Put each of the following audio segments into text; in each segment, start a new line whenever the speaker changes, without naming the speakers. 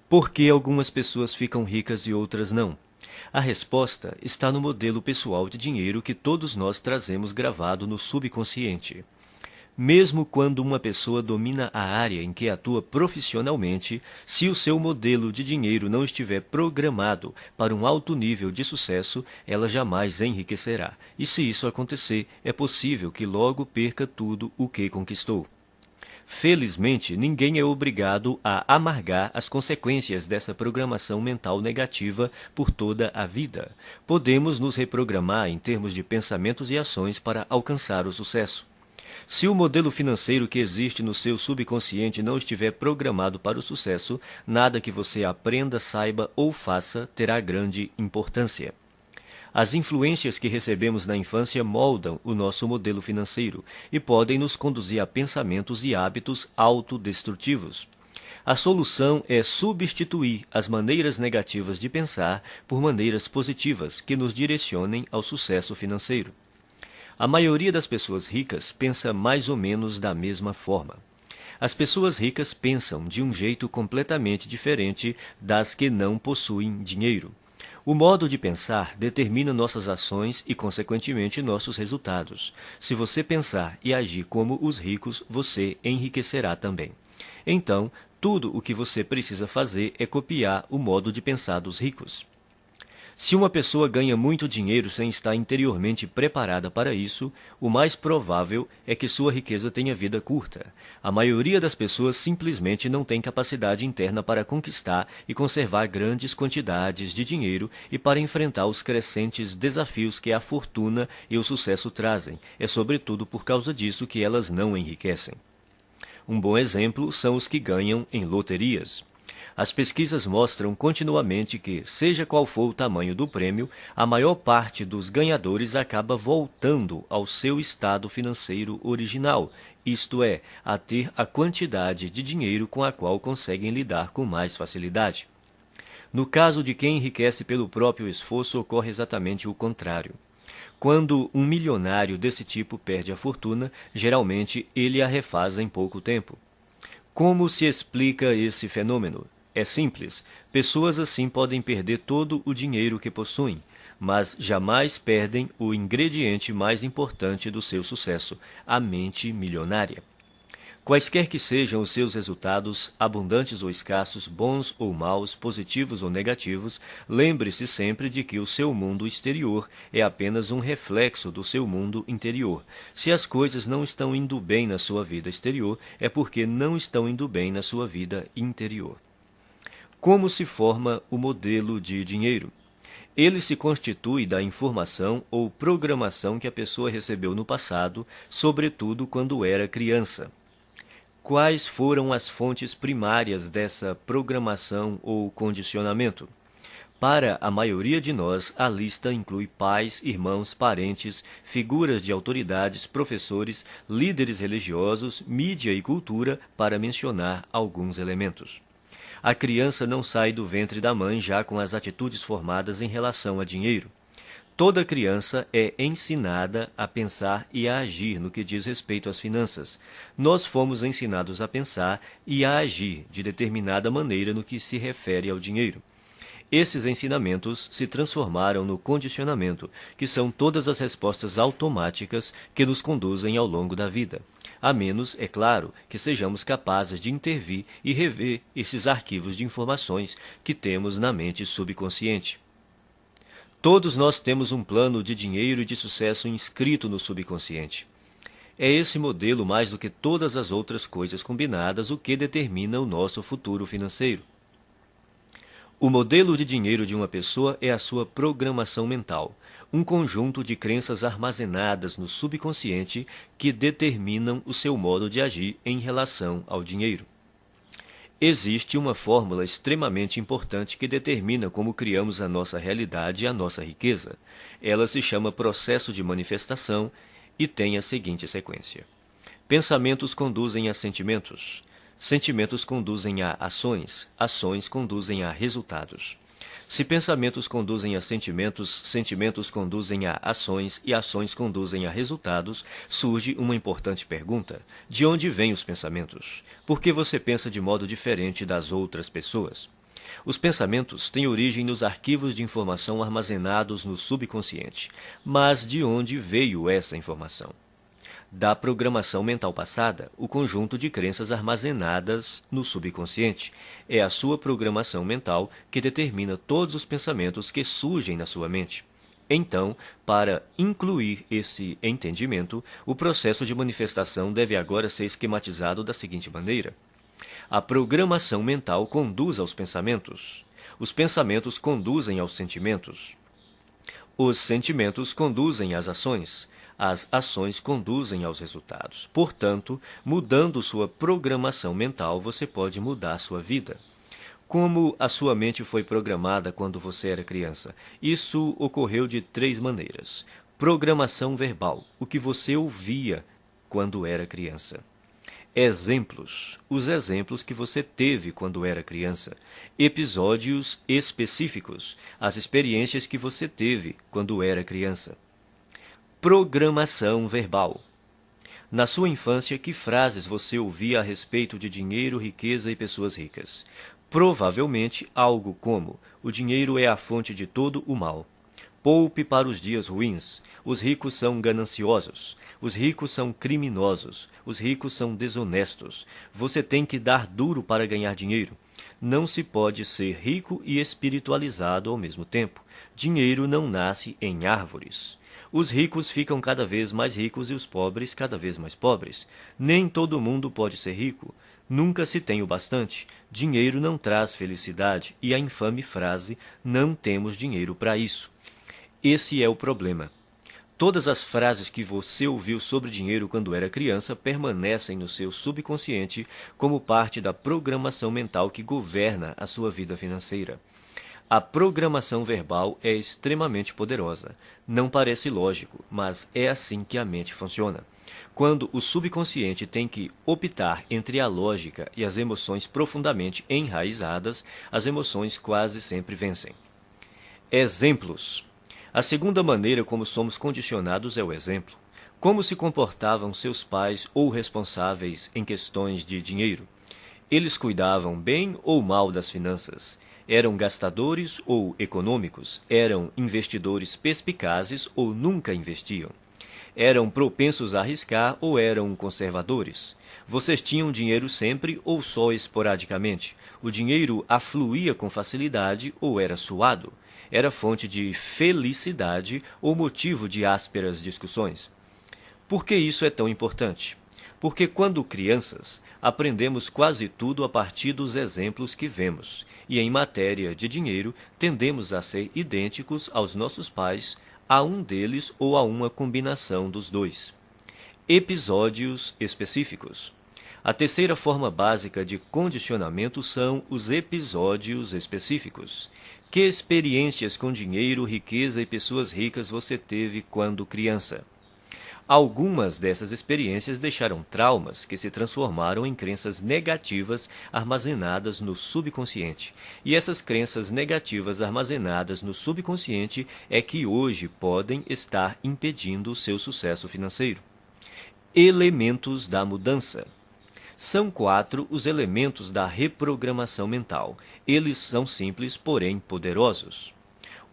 Por que algumas pessoas ficam ricas e outras não? A resposta está no modelo pessoal de dinheiro que todos nós trazemos gravado no subconsciente. Mesmo quando uma pessoa domina a área em que atua profissionalmente, se o seu modelo de dinheiro não estiver programado para um alto nível de sucesso, ela jamais enriquecerá. E se isso acontecer, é possível que logo perca tudo o que conquistou. Felizmente, ninguém é obrigado a amargar as consequências dessa programação mental negativa por toda a vida. Podemos nos reprogramar em termos de pensamentos e ações para alcançar o sucesso. Se o modelo financeiro que existe no seu subconsciente não estiver programado para o sucesso, nada que você aprenda, saiba ou faça terá grande importância. As influências que recebemos na infância moldam o nosso modelo financeiro e podem nos conduzir a pensamentos e hábitos autodestrutivos. A solução é substituir as maneiras negativas de pensar por maneiras positivas que nos direcionem ao sucesso financeiro. A maioria das pessoas ricas pensa mais ou menos da mesma forma. As pessoas ricas pensam de um jeito completamente diferente das que não possuem dinheiro. O modo de pensar determina nossas ações e, consequentemente, nossos resultados. Se você pensar e agir como os ricos, você enriquecerá também. Então, tudo o que você precisa fazer é copiar o modo de pensar dos ricos. Se uma pessoa ganha muito dinheiro sem estar interiormente preparada para isso, o mais provável é que sua riqueza tenha vida curta. A maioria das pessoas simplesmente não tem capacidade interna para conquistar e conservar grandes quantidades de dinheiro e para enfrentar os crescentes desafios que a fortuna e o sucesso trazem. É sobretudo por causa disso que elas não enriquecem. Um bom exemplo são os que ganham em loterias. As pesquisas mostram continuamente que, seja qual for o tamanho do prêmio, a maior parte dos ganhadores acaba voltando ao seu estado financeiro original, isto é, a ter a quantidade de dinheiro com a qual conseguem lidar com mais facilidade. No caso de quem enriquece pelo próprio esforço, ocorre exatamente o contrário. Quando um milionário desse tipo perde a fortuna, geralmente ele a refaz em pouco tempo. Como se explica esse fenômeno? É simples. Pessoas assim podem perder todo o dinheiro que possuem, mas jamais perdem o ingrediente mais importante do seu sucesso, a mente milionária. Quaisquer que sejam os seus resultados, abundantes ou escassos, bons ou maus, positivos ou negativos, lembre-se sempre de que o seu mundo exterior é apenas um reflexo do seu mundo interior. Se as coisas não estão indo bem na sua vida exterior, é porque não estão indo bem na sua vida interior. Como se forma o modelo de dinheiro? Ele se constitui da informação ou programação que a pessoa recebeu no passado, sobretudo quando era criança. Quais foram as fontes primárias dessa programação ou condicionamento? Para a maioria de nós, a lista inclui pais, irmãos, parentes, figuras de autoridades, professores, líderes religiosos, mídia e cultura, para mencionar alguns elementos. A criança não sai do ventre da mãe já com as atitudes formadas em relação a dinheiro. Toda criança é ensinada a pensar e a agir no que diz respeito às finanças. Nós fomos ensinados a pensar e a agir de determinada maneira no que se refere ao dinheiro. Esses ensinamentos se transformaram no condicionamento, que são todas as respostas automáticas que nos conduzem ao longo da vida. A menos, é claro, que sejamos capazes de intervir e rever esses arquivos de informações que temos na mente subconsciente. Todos nós temos um plano de dinheiro e de sucesso inscrito no subconsciente. É esse modelo, mais do que todas as outras coisas combinadas, o que determina o nosso futuro financeiro. O modelo de dinheiro de uma pessoa é a sua programação mental, um conjunto de crenças armazenadas no subconsciente que determinam o seu modo de agir em relação ao dinheiro. Existe uma fórmula extremamente importante que determina como criamos a nossa realidade e a nossa riqueza. Ela se chama processo de manifestação e tem a seguinte sequência. Pensamentos conduzem a sentimentos. Sentimentos conduzem a ações. Ações conduzem a resultados. Se pensamentos conduzem a sentimentos, sentimentos conduzem a ações e ações conduzem a resultados, surge uma importante pergunta. De onde vêm os pensamentos? Por que você pensa de modo diferente das outras pessoas? Os pensamentos têm origem nos arquivos de informação armazenados no subconsciente. Mas de onde veio essa informação? Da programação mental passada, o conjunto de crenças armazenadas no subconsciente. É a sua programação mental que determina todos os pensamentos que surgem na sua mente. Então, para incluir esse entendimento, o processo de manifestação deve agora ser esquematizado da seguinte maneira. A programação mental conduz aos pensamentos. Os pensamentos conduzem aos sentimentos. Os sentimentos conduzem às ações. As ações conduzem aos resultados. Portanto, mudando sua programação mental, você pode mudar sua vida. Como a sua mente foi programada quando você era criança? Isso ocorreu de 3 maneiras. Programação verbal, o que você ouvia quando era criança. Exemplos, os exemplos que você teve quando era criança. Episódios específicos, as experiências que você teve quando era criança. Programação verbal. Na sua infância, que frases você ouvia a respeito de dinheiro, riqueza e pessoas ricas? Provavelmente algo como: o dinheiro é a fonte de todo o mal. Poupe para os dias ruins. Os ricos são gananciosos. Os ricos são criminosos. Os ricos são desonestos. Você tem que dar duro para ganhar dinheiro. Não se pode ser rico e espiritualizado ao mesmo tempo. Dinheiro não nasce em árvores. Os ricos ficam cada vez mais ricos e os pobres cada vez mais pobres. Nem todo mundo pode ser rico. Nunca se tem o bastante. Dinheiro não traz felicidade. E a infame frase: não temos dinheiro para isso. Esse é o problema. Todas as frases que você ouviu sobre dinheiro quando era criança permanecem no seu subconsciente como parte da programação mental que governa a sua vida financeira. A programação verbal é extremamente poderosa. Não parece lógico, mas é assim que a mente funciona. Quando o subconsciente tem que optar entre a lógica e as emoções profundamente enraizadas, as emoções quase sempre vencem. Exemplos. A segunda maneira como somos condicionados é o exemplo. Como se comportavam seus pais ou responsáveis em questões de dinheiro? Eles cuidavam bem ou mal das finanças? Eram gastadores ou econômicos? Eram investidores perspicazes ou nunca investiam? Eram propensos a arriscar ou eram conservadores? Vocês tinham dinheiro sempre ou só esporadicamente? O dinheiro afluía com facilidade ou era suado? Era fonte de felicidade ou motivo de ásperas discussões? Por que isso é tão importante? Porque quando crianças, aprendemos quase tudo a partir dos exemplos que vemos, e em matéria de dinheiro, tendemos a ser idênticos aos nossos pais, a um deles ou a uma combinação dos dois. Episódios específicos. A terceira forma básica de condicionamento são os episódios específicos. Que experiências com dinheiro, riqueza e pessoas ricas você teve quando criança? Algumas dessas experiências deixaram traumas que se transformaram em crenças negativas armazenadas no subconsciente. E essas crenças negativas armazenadas no subconsciente é que hoje podem estar impedindo o seu sucesso financeiro. Elementos da mudança. São 4 os elementos da reprogramação mental. Eles são simples, porém poderosos.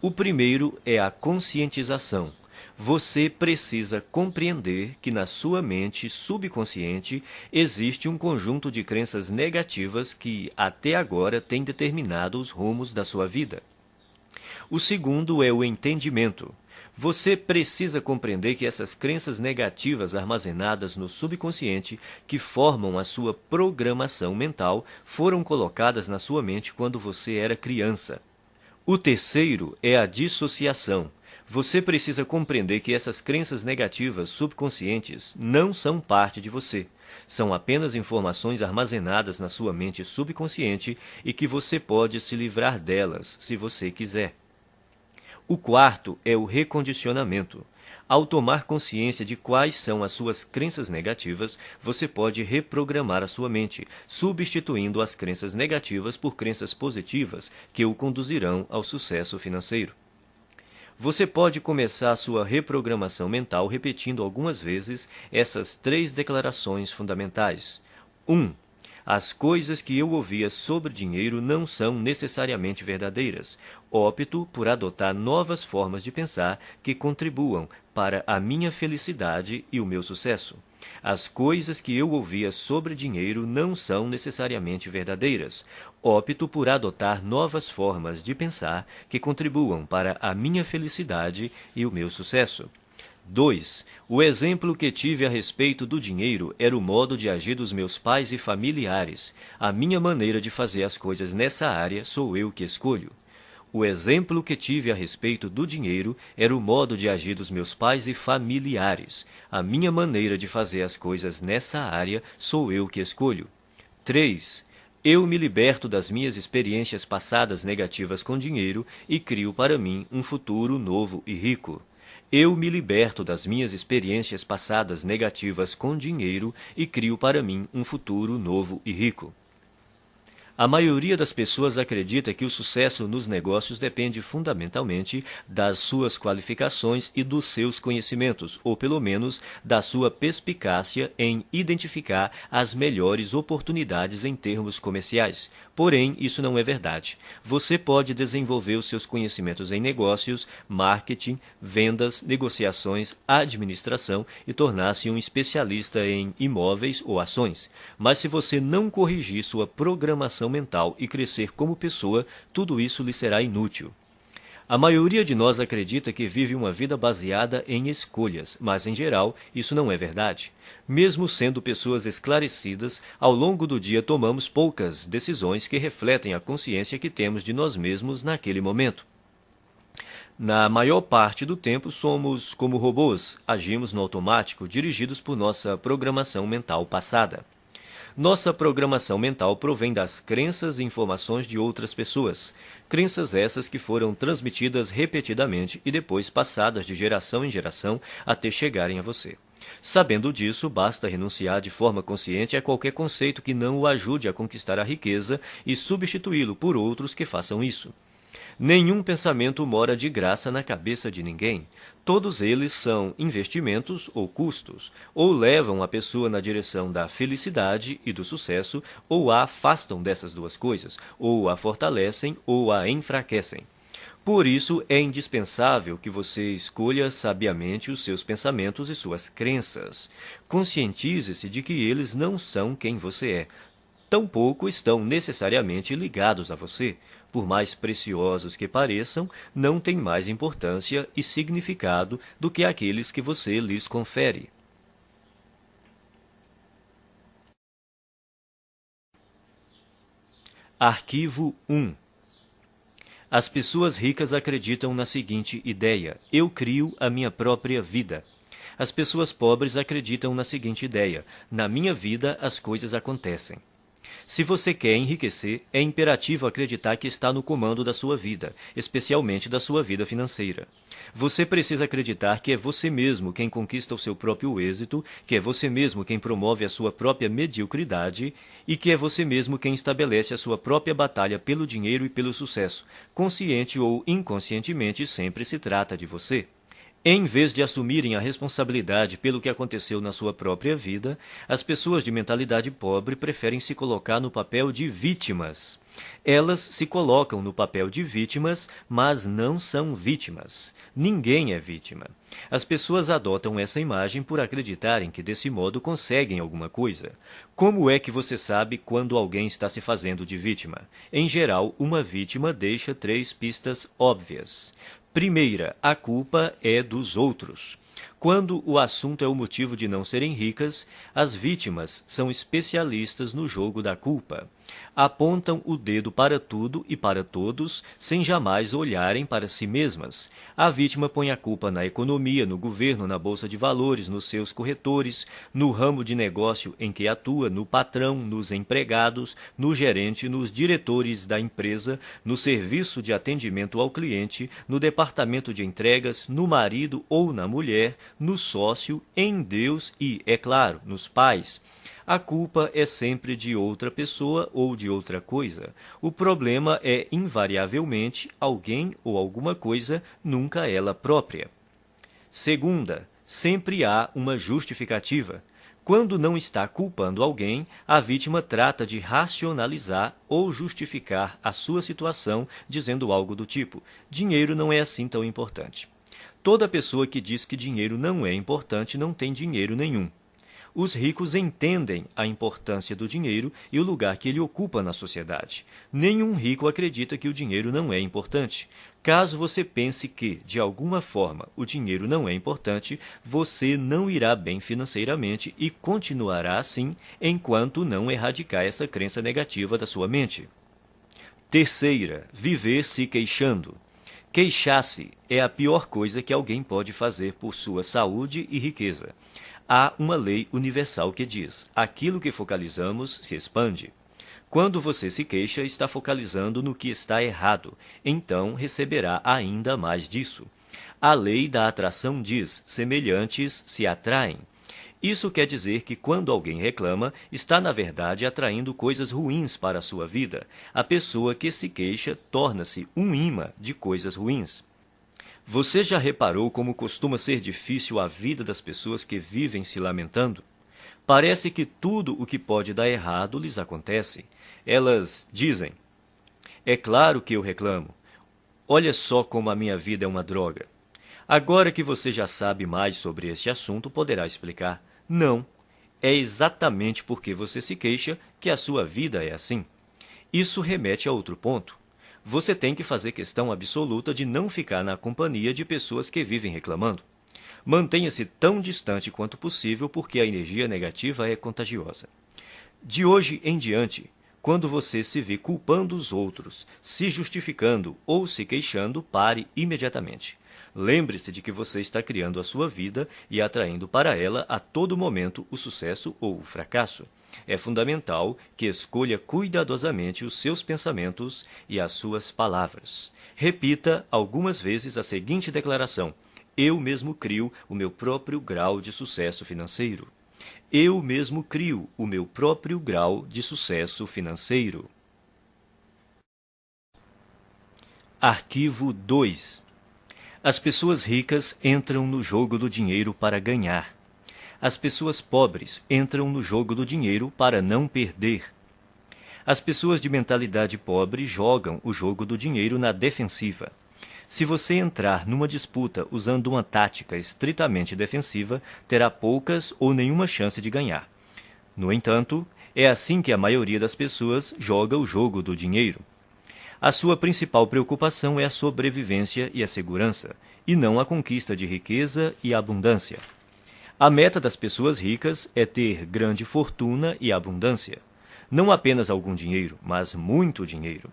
O primeiro é a conscientização. Você precisa compreender que na sua mente subconsciente existe um conjunto de crenças negativas que até agora têm determinado os rumos da sua vida. O segundo é o entendimento. Você precisa compreender que essas crenças negativas armazenadas no subconsciente, que formam a sua programação mental, foram colocadas na sua mente quando você era criança. O terceiro é a dissociação. Você precisa compreender que essas crenças negativas subconscientes não são parte de você. São apenas informações armazenadas na sua mente subconsciente e que você pode se livrar delas, se você quiser. O quarto é o recondicionamento. Ao tomar consciência de quais são as suas crenças negativas, você pode reprogramar a sua mente, substituindo as crenças negativas por crenças positivas que o conduzirão ao sucesso financeiro. Você pode começar a sua reprogramação mental repetindo algumas vezes essas 3 declarações fundamentais. 1. As coisas que eu ouvia sobre dinheiro não são necessariamente verdadeiras. Opto por adotar novas formas de pensar que contribuam para a minha felicidade e o meu sucesso. As coisas que eu ouvia sobre dinheiro não são necessariamente verdadeiras. Opto por adotar novas formas de pensar que contribuam para a minha felicidade e o meu sucesso. 2. O exemplo que tive a respeito do dinheiro era o modo de agir dos meus pais e familiares. A minha maneira de fazer as coisas nessa área sou eu que escolho. O exemplo que tive a respeito do dinheiro era o modo de agir dos meus pais e familiares. A minha maneira de fazer as coisas nessa área sou eu que escolho. 3. Eu me liberto das minhas experiências passadas negativas com dinheiro e crio para mim um futuro novo e rico. Eu me liberto das minhas experiências passadas negativas com dinheiro e crio para mim um futuro novo e rico. A maioria das pessoas acredita que o sucesso nos negócios depende fundamentalmente das suas qualificações e dos seus conhecimentos, ou pelo menos da sua perspicácia em identificar as melhores oportunidades em termos comerciais. Porém, isso não é verdade. Você pode desenvolver os seus conhecimentos em negócios, marketing, vendas, negociações, administração e tornar-se um especialista em imóveis ou ações. Mas se você não corrigir sua programação mental e crescer como pessoa, tudo isso lhe será inútil. A maioria de nós acredita que vive uma vida baseada em escolhas, mas em geral isso não é verdade. Mesmo sendo pessoas esclarecidas, ao longo do dia tomamos poucas decisões que refletem a consciência que temos de nós mesmos naquele momento. Na maior parte do tempo somos como robôs, agimos no automático, dirigidos por nossa programação mental passada. Nossa programação mental provém das crenças e informações de outras pessoas. Crenças essas que foram transmitidas repetidamente e depois passadas de geração em geração até chegarem a você. Sabendo disso, basta renunciar de forma consciente a qualquer conceito que não o ajude a conquistar a riqueza e substituí-lo por outros que façam isso. Nenhum pensamento mora de graça na cabeça de ninguém. Todos eles são investimentos ou custos, ou levam a pessoa na direção da felicidade e do sucesso, ou a afastam dessas duas coisas, ou a fortalecem ou a enfraquecem. Por isso, é indispensável que você escolha sabiamente os seus pensamentos e suas crenças. Conscientize-se de que eles não são quem você é. Tampouco estão necessariamente ligados a você. Por mais preciosos que pareçam, não têm mais importância e significado do que aqueles que você lhes confere. Arquivo 1. As pessoas ricas acreditam na seguinte ideia: eu crio a minha própria vida. As pessoas pobres acreditam na seguinte ideia: na minha vida as coisas acontecem. Se você quer enriquecer, é imperativo acreditar que está no comando da sua vida, especialmente da sua vida financeira. Você precisa acreditar que é você mesmo quem conquista o seu próprio êxito, que é você mesmo quem promove a sua própria mediocridade e que é você mesmo quem estabelece a sua própria batalha pelo dinheiro e pelo sucesso. Consciente ou inconscientemente, sempre se trata de você. Em vez de assumirem a responsabilidade pelo que aconteceu na sua própria vida, as pessoas de mentalidade pobre preferem se colocar no papel de vítimas. Elas se colocam no papel de vítimas, mas não são vítimas. Ninguém é vítima. As pessoas adotam essa imagem por acreditarem que desse modo conseguem alguma coisa. Como é que você sabe quando alguém está se fazendo de vítima? Em geral, uma vítima deixa 3 pistas óbvias. Primeira, a culpa é dos outros. Quando o assunto é o motivo de não serem ricas, as vítimas são especialistas no jogo da culpa. Apontam o dedo para tudo e para todos, sem jamais olharem para si mesmas. A vítima põe a culpa na economia, no governo, na bolsa de valores, nos seus corretores, no ramo de negócio em que atua, no patrão, nos empregados, no gerente, nos diretores da empresa, no serviço de atendimento ao cliente, no departamento de entregas, no marido ou na mulher, no sócio, em Deus e, é claro, nos pais. A culpa é sempre de outra pessoa ou de outra coisa. O problema é, invariavelmente, alguém ou alguma coisa, nunca ela própria. Segunda, sempre há uma justificativa. Quando não está culpando alguém, a vítima trata de racionalizar ou justificar a sua situação, dizendo algo do tipo: dinheiro não é assim tão importante. Toda pessoa que diz que dinheiro não é importante não tem dinheiro nenhum. Os ricos entendem a importância do dinheiro e o lugar que ele ocupa na sociedade. Nenhum rico acredita que o dinheiro não é importante. Caso você pense que, de alguma forma, o dinheiro não é importante, você não irá bem financeiramente e continuará assim enquanto não erradicar essa crença negativa da sua mente. Terceira, viver se queixando. Queixar-se é a pior coisa que alguém pode fazer por sua saúde e riqueza. Há uma lei universal que diz: aquilo que focalizamos se expande. Quando você se queixa, está focalizando no que está errado, então receberá ainda mais disso. A lei da atração diz: semelhantes se atraem. Isso quer dizer que quando alguém reclama, está na verdade atraindo coisas ruins para a sua vida. A pessoa que se queixa torna-se um imã de coisas ruins. Você já reparou como costuma ser difícil a vida das pessoas que vivem se lamentando? Parece que tudo o que pode dar errado lhes acontece. Elas dizem: é claro que eu reclamo. Olha só como a minha vida é uma droga. Agora que você já sabe mais sobre este assunto, poderá explicar: não, é exatamente porque você se queixa que a sua vida é assim. Isso remete a outro ponto. Você tem que fazer questão absoluta de não ficar na companhia de pessoas que vivem reclamando. Mantenha-se tão distante quanto possível porque a energia negativa é contagiosa. De hoje em diante, quando você se vê culpando os outros, se justificando ou se queixando, pare imediatamente. Lembre-se de que você está criando a sua vida e atraindo para ela a todo momento o sucesso ou o fracasso. É fundamental que escolha cuidadosamente os seus pensamentos e as suas palavras. Repita algumas vezes a seguinte declaração: eu mesmo crio o meu próprio grau de sucesso financeiro. Eu mesmo crio o meu próprio grau de sucesso financeiro. Arquivo 2. As pessoas ricas entram no jogo do dinheiro para ganhar. As pessoas pobres entram no jogo do dinheiro para não perder. As pessoas de mentalidade pobre jogam o jogo do dinheiro na defensiva. Se você entrar numa disputa usando uma tática estritamente defensiva, terá poucas ou nenhuma chance de ganhar. No entanto, é assim que a maioria das pessoas joga o jogo do dinheiro. A sua principal preocupação é a sobrevivência e a segurança, e não a conquista de riqueza e abundância. A meta das pessoas ricas é ter grande fortuna e abundância. Não apenas algum dinheiro, mas muito dinheiro.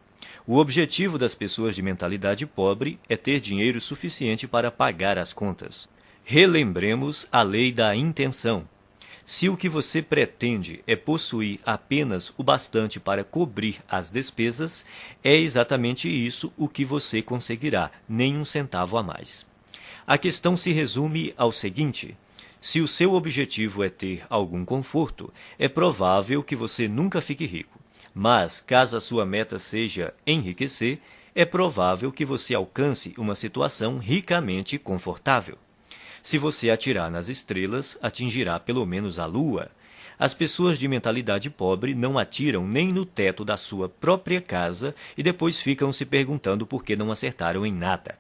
O objetivo das pessoas de mentalidade pobre é ter dinheiro suficiente para pagar as contas. Relembremos a lei da intenção. Se o que você pretende é possuir apenas o bastante para cobrir as despesas, é exatamente isso o que você conseguirá, nem um centavo a mais. A questão se resume ao seguinte: se o seu objetivo é ter algum conforto, é provável que você nunca fique rico. Mas, caso a sua meta seja enriquecer, é provável que você alcance uma situação ricamente confortável. Se você atirar nas estrelas, atingirá pelo menos a lua. As pessoas de mentalidade pobre não atiram nem no teto da sua própria casa e depois ficam se perguntando por que não acertaram em nada.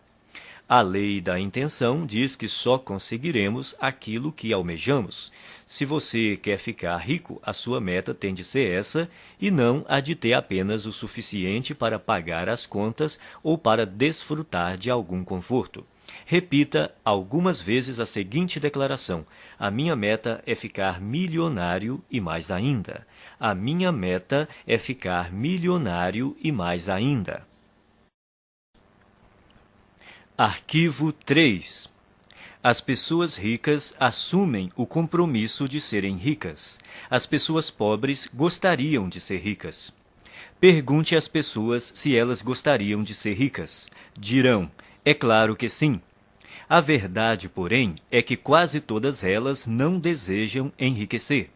A lei da intenção diz que só conseguiremos aquilo que almejamos. Se você quer ficar rico, a sua meta tem de ser essa e não a de ter apenas o suficiente para pagar as contas ou para desfrutar de algum conforto. Repita algumas vezes a seguinte declaração: a minha meta é ficar milionário e mais ainda. A minha meta é ficar milionário e mais ainda. Arquivo 3. As pessoas ricas assumem o compromisso de serem ricas. As pessoas pobres gostariam de ser ricas. Pergunte às pessoas se elas gostariam de ser ricas. Dirão: é claro que sim. A verdade, porém, é que quase todas elas não desejam enriquecer,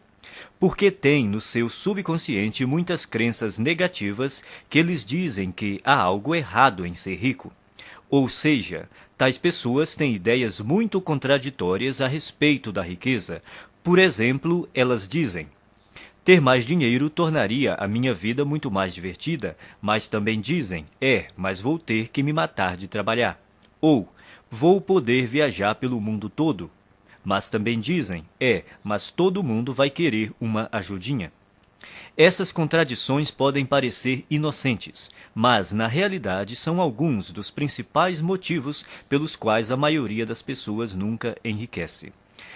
porque têm no seu subconsciente muitas crenças negativas que lhes dizem que há algo errado em ser rico. Ou seja, tais pessoas têm ideias muito contraditórias a respeito da riqueza, Por exemplo, elas dizem: ter mais dinheiro tornaria a minha vida muito mais divertida, mas também dizem: mas vou ter que me matar de trabalhar. Ou, vou poder viajar pelo mundo todo. Mas também dizem: mas todo mundo vai querer uma ajudinha. Essas contradições podem parecer inocentes, mas na realidade são alguns dos principais motivos pelos quais a maioria das pessoas nunca enriquece.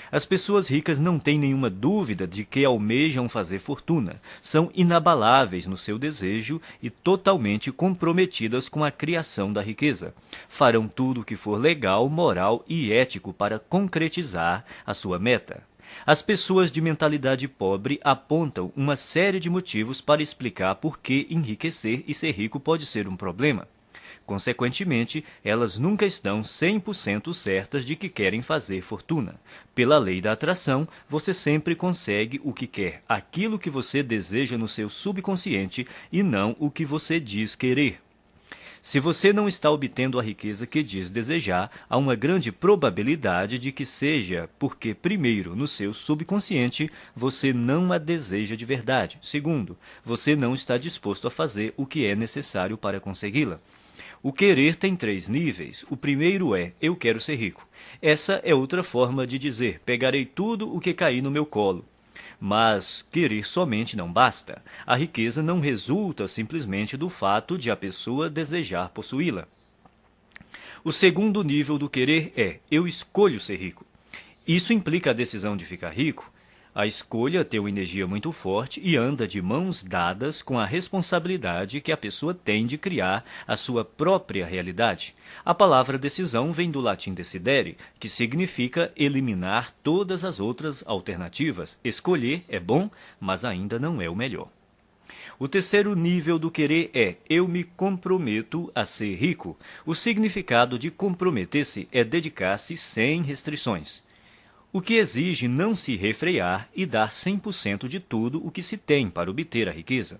As pessoas ricas não têm nenhuma dúvida de que almejam fazer fortuna, são inabaláveis no seu desejo e totalmente comprometidas com a criação da riqueza. Farão tudo o que for legal, moral e ético para concretizar a sua meta. As pessoas de mentalidade pobre apontam uma série de motivos para explicar por que enriquecer e ser rico pode ser um problema. Consequentemente, elas nunca estão 100% certas de que querem fazer fortuna. Pela lei da atração, você sempre consegue o que quer, aquilo que você deseja no seu subconsciente e não o que você diz querer. Se você não está obtendo a riqueza que diz desejar, há uma grande probabilidade de que seja porque, primeiro, no seu subconsciente, você não a deseja de verdade. Segundo, você não está disposto a fazer o que é necessário para consegui-la. O querer tem 3 níveis. O primeiro é: eu quero ser rico. Essa é outra forma de dizer: pegarei tudo o que cair no meu colo. Mas querer somente não basta. A riqueza não resulta simplesmente do fato de a pessoa desejar possuí-la. O segundo nível do querer é: eu escolho ser rico. Isso implica a decisão de ficar rico. A escolha tem uma energia muito forte e anda de mãos dadas com a responsabilidade que a pessoa tem de criar a sua própria realidade. A palavra decisão vem do latim decidere, que significa eliminar todas as outras alternativas. Escolher é bom, mas ainda não é o melhor. O terceiro nível do querer é: eu me comprometo a ser rico. O significado de comprometer-se é dedicar-se sem restrições, o que exige não se refrear e dar 100% de tudo o que se tem para obter a riqueza.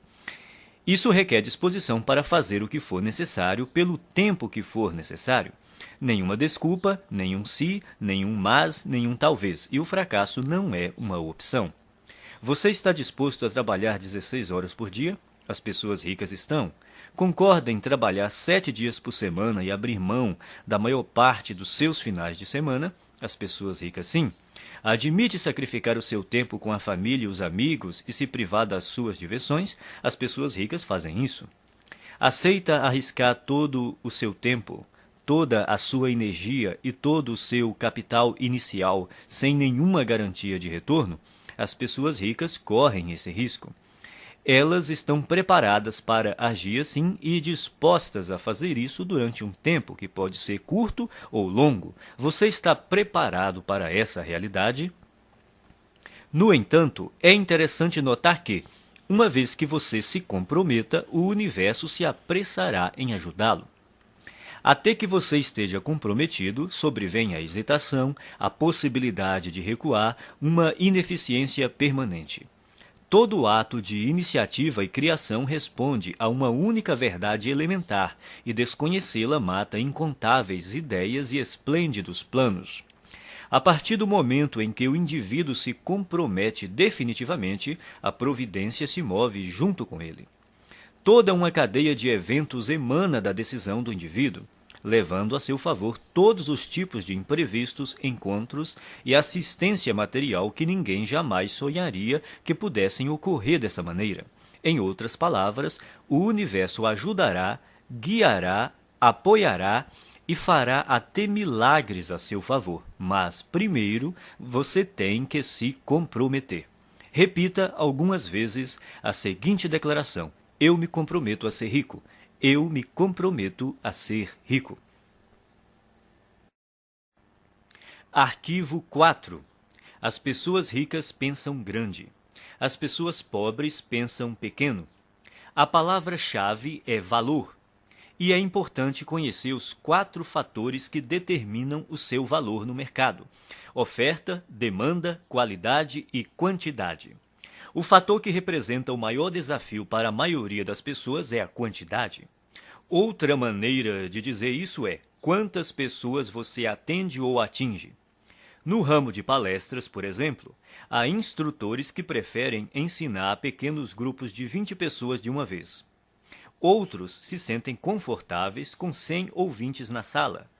Isso requer disposição para fazer o que for necessário pelo tempo que for necessário. Nenhuma desculpa, nenhum se, nenhum mas, nenhum talvez, e o fracasso não é uma opção. Você está disposto a trabalhar 16 horas por dia? As pessoas ricas estão. Concorda em trabalhar 7 dias por semana e abrir mão da maior parte dos seus finais de semana? As pessoas ricas sim. Admite sacrificar o seu tempo com a família e os amigos e se privar das suas diversões? As pessoas ricas fazem isso. Aceita arriscar todo o seu tempo, toda a sua energia e todo o seu capital inicial sem nenhuma garantia de retorno? As pessoas ricas correm esse risco. Elas estão preparadas para agir assim e dispostas a fazer isso durante um tempo que pode ser curto ou longo. Você está preparado para essa realidade? No entanto, é interessante notar que, uma vez que você se comprometa, o universo se apressará em ajudá-lo. Até que você esteja comprometido, sobrevém a hesitação, a possibilidade de recuar, uma ineficiência permanente. Todo ato de iniciativa e criação responde a uma única verdade elementar, e desconhecê-la mata incontáveis ideias e esplêndidos planos. A partir do momento em que o indivíduo se compromete definitivamente, a providência se move junto com ele. Toda uma cadeia de eventos emana da decisão do indivíduo, levando a seu favor todos os tipos de imprevistos, encontros e assistência material que ninguém jamais sonharia que pudessem ocorrer dessa maneira. Em outras palavras, o universo ajudará, guiará, apoiará e fará até milagres a seu favor. Mas, primeiro, você tem que se comprometer. Repita algumas vezes a seguinte declaração: eu me comprometo a ser rico. Eu me comprometo a ser rico. Arquivo 4. As pessoas ricas pensam grande. As pessoas pobres pensam pequeno. A palavra-chave é valor. E é importante conhecer os 4 fatores que determinam o seu valor no mercado: oferta, demanda, qualidade e quantidade. O fator que representa o maior desafio para a maioria das pessoas é a quantidade. Outra maneira de dizer isso é: quantas pessoas você atende ou atinge? No ramo de palestras, por exemplo, há instrutores que preferem ensinar a pequenos grupos de 20 pessoas de uma vez. Outros se sentem confortáveis com 100 ouvintes na sala.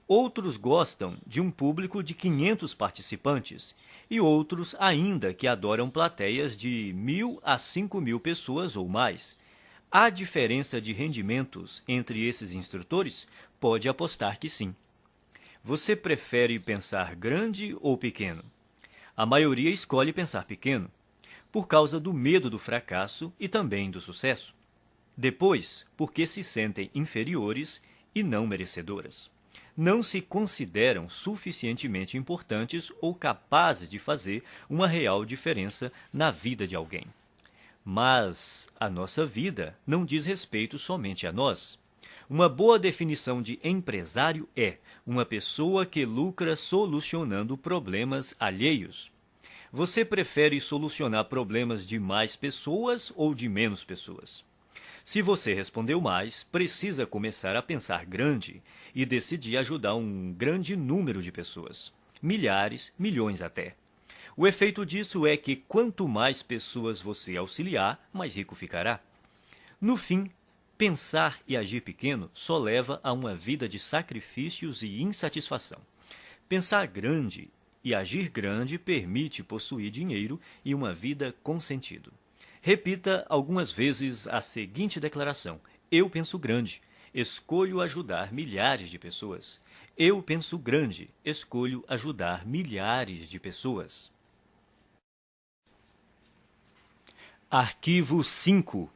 Outros gostam de um público de 500 participantes e outros ainda que adoram plateias de 1.000 a 5.000 pessoas ou mais. Há diferença de rendimentos entre esses instrutores? Pode apostar que sim. Você prefere pensar grande ou pequeno? A maioria escolhe pensar pequeno, por causa do medo do fracasso e também do sucesso. Depois, porque se sentem inferiores e não merecedoras. Não se consideram suficientemente importantes ou capazes de fazer uma real diferença na vida de alguém. Mas a nossa vida não diz respeito somente a nós. Uma boa definição de empresário é uma pessoa que lucra solucionando problemas alheios. Você prefere solucionar problemas de mais pessoas ou de menos pessoas? Se você respondeu mais, precisa começar a pensar grande e decidir ajudar um grande número de pessoas. Milhares, milhões até. O efeito disso é que quanto mais pessoas você auxiliar, mais rico ficará. No fim, pensar e agir pequeno só leva a uma vida de sacrifícios e insatisfação. Pensar grande e agir grande permite possuir dinheiro e uma vida com sentido. Repita algumas vezes a seguinte declaração: eu penso grande, escolho ajudar milhares de pessoas. Eu penso grande, escolho ajudar milhares de pessoas. Arquivo 5.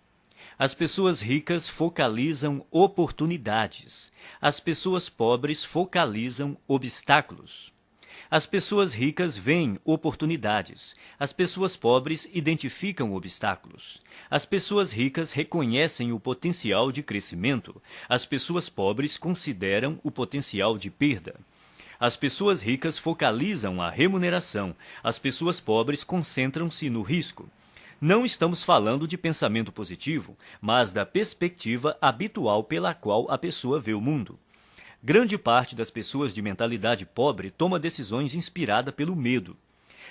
As pessoas ricas focalizam oportunidades. As pessoas pobres focalizam obstáculos. As pessoas ricas veem oportunidades. As pessoas pobres identificam obstáculos. As pessoas ricas reconhecem o potencial de crescimento. As pessoas pobres consideram o potencial de perda. As pessoas ricas focalizam a remuneração. As pessoas pobres concentram-se no risco. Não estamos falando de pensamento positivo, mas da perspectiva habitual pela qual a pessoa vê o mundo. Grande parte das pessoas de mentalidade pobre toma decisões inspirada pelo medo.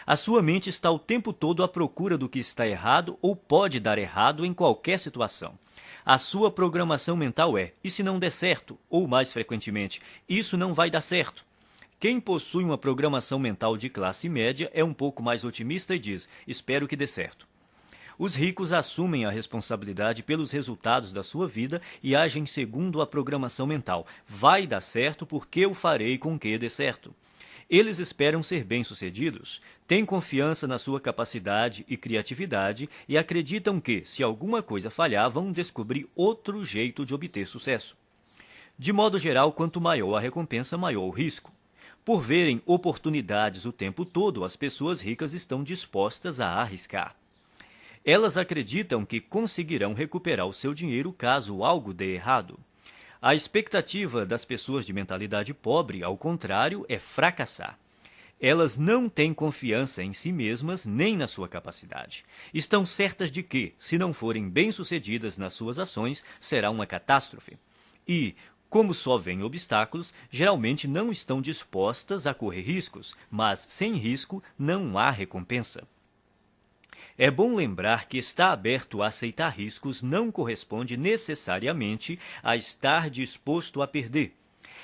A sua mente está o tempo todo à procura do que está errado ou pode dar errado em qualquer situação. A sua programação mental é: e se não der certo? Ou, mais frequentemente, isso não vai dar certo. Quem possui uma programação mental de classe média é um pouco mais otimista e diz: espero que dê certo. Os ricos assumem a responsabilidade pelos resultados da sua vida e agem segundo a programação mental. Vai dar certo porque eu farei com que dê certo. Eles esperam ser bem-sucedidos, têm confiança na sua capacidade e criatividade e acreditam que, se alguma coisa falhar, vão descobrir outro jeito de obter sucesso. De modo geral, quanto maior a recompensa, maior o risco. Por verem oportunidades o tempo todo, as pessoas ricas estão dispostas a arriscar. Elas acreditam que conseguirão recuperar o seu dinheiro caso algo dê errado. A expectativa das pessoas de mentalidade pobre, ao contrário, é fracassar. Elas não têm confiança em si mesmas nem na sua capacidade. Estão certas de que, se não forem bem-sucedidas nas suas ações, será uma catástrofe. E, como só veem obstáculos, geralmente não estão dispostas a correr riscos, mas sem risco não há recompensa. É bom lembrar que estar aberto a aceitar riscos não corresponde necessariamente a estar disposto a perder.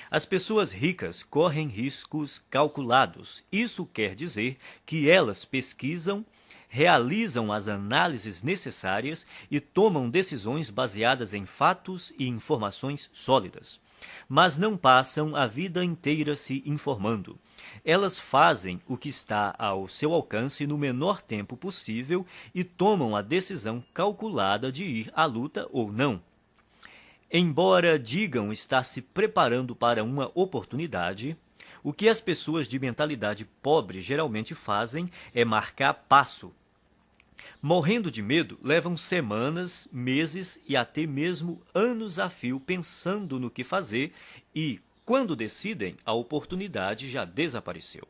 As pessoas ricas correm riscos calculados. Isso quer dizer que elas pesquisam, realizam as análises necessárias e tomam decisões baseadas em fatos e informações sólidas. Mas não passam a vida inteira se informando. Elas fazem o que está ao seu alcance no menor tempo possível e tomam a decisão calculada de ir à luta ou não. Embora digam estar se preparando para uma oportunidade, o que as pessoas de mentalidade pobre geralmente fazem é marcar passo. Morrendo de medo, levam semanas, meses e até mesmo anos a fio pensando no que fazer e, quando decidem, a oportunidade já desapareceu.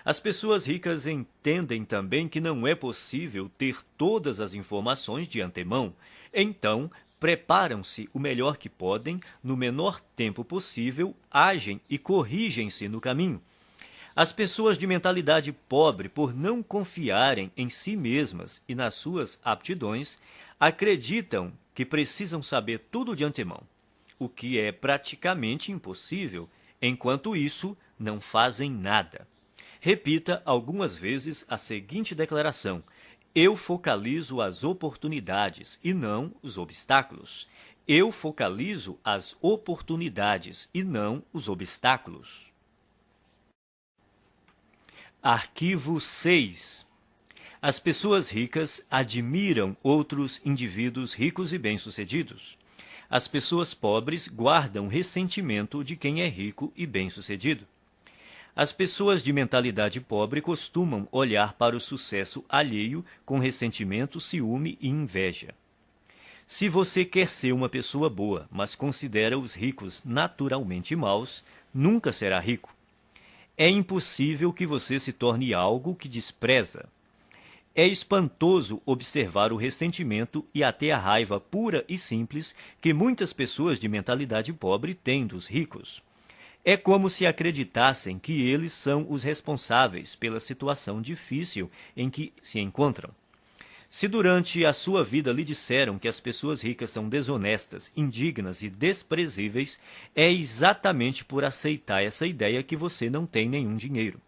As pessoas ricas entendem também que não é possível ter todas as informações de antemão. Então, preparam-se o melhor que podem, no menor tempo possível, agem e corrigem-se no caminho. As pessoas de mentalidade pobre, por não confiarem em si mesmas e nas suas aptidões, acreditam que precisam saber tudo de antemão, o que é praticamente impossível. Enquanto isso, não fazem nada. Repita algumas vezes a seguinte declaração: eu focalizo as oportunidades e não os obstáculos. Eu focalizo as oportunidades e não os obstáculos. Arquivo 6. As pessoas ricas admiram outros indivíduos ricos e bem-sucedidos. As pessoas pobres guardam ressentimento de quem é rico e bem-sucedido. As pessoas de mentalidade pobre costumam olhar para o sucesso alheio com ressentimento, ciúme e inveja. Se você quer ser uma pessoa boa, mas considera os ricos naturalmente maus, nunca será rico. É impossível que você se torne algo que despreza. É espantoso observar o ressentimento e até a raiva pura e simples que muitas pessoas de mentalidade pobre têm dos ricos. É como se acreditassem que eles são os responsáveis pela situação difícil em que se encontram. Se durante a sua vida lhe disseram que as pessoas ricas são desonestas, indignas e desprezíveis, é exatamente por aceitar essa ideia que você não tem nenhum dinheiro.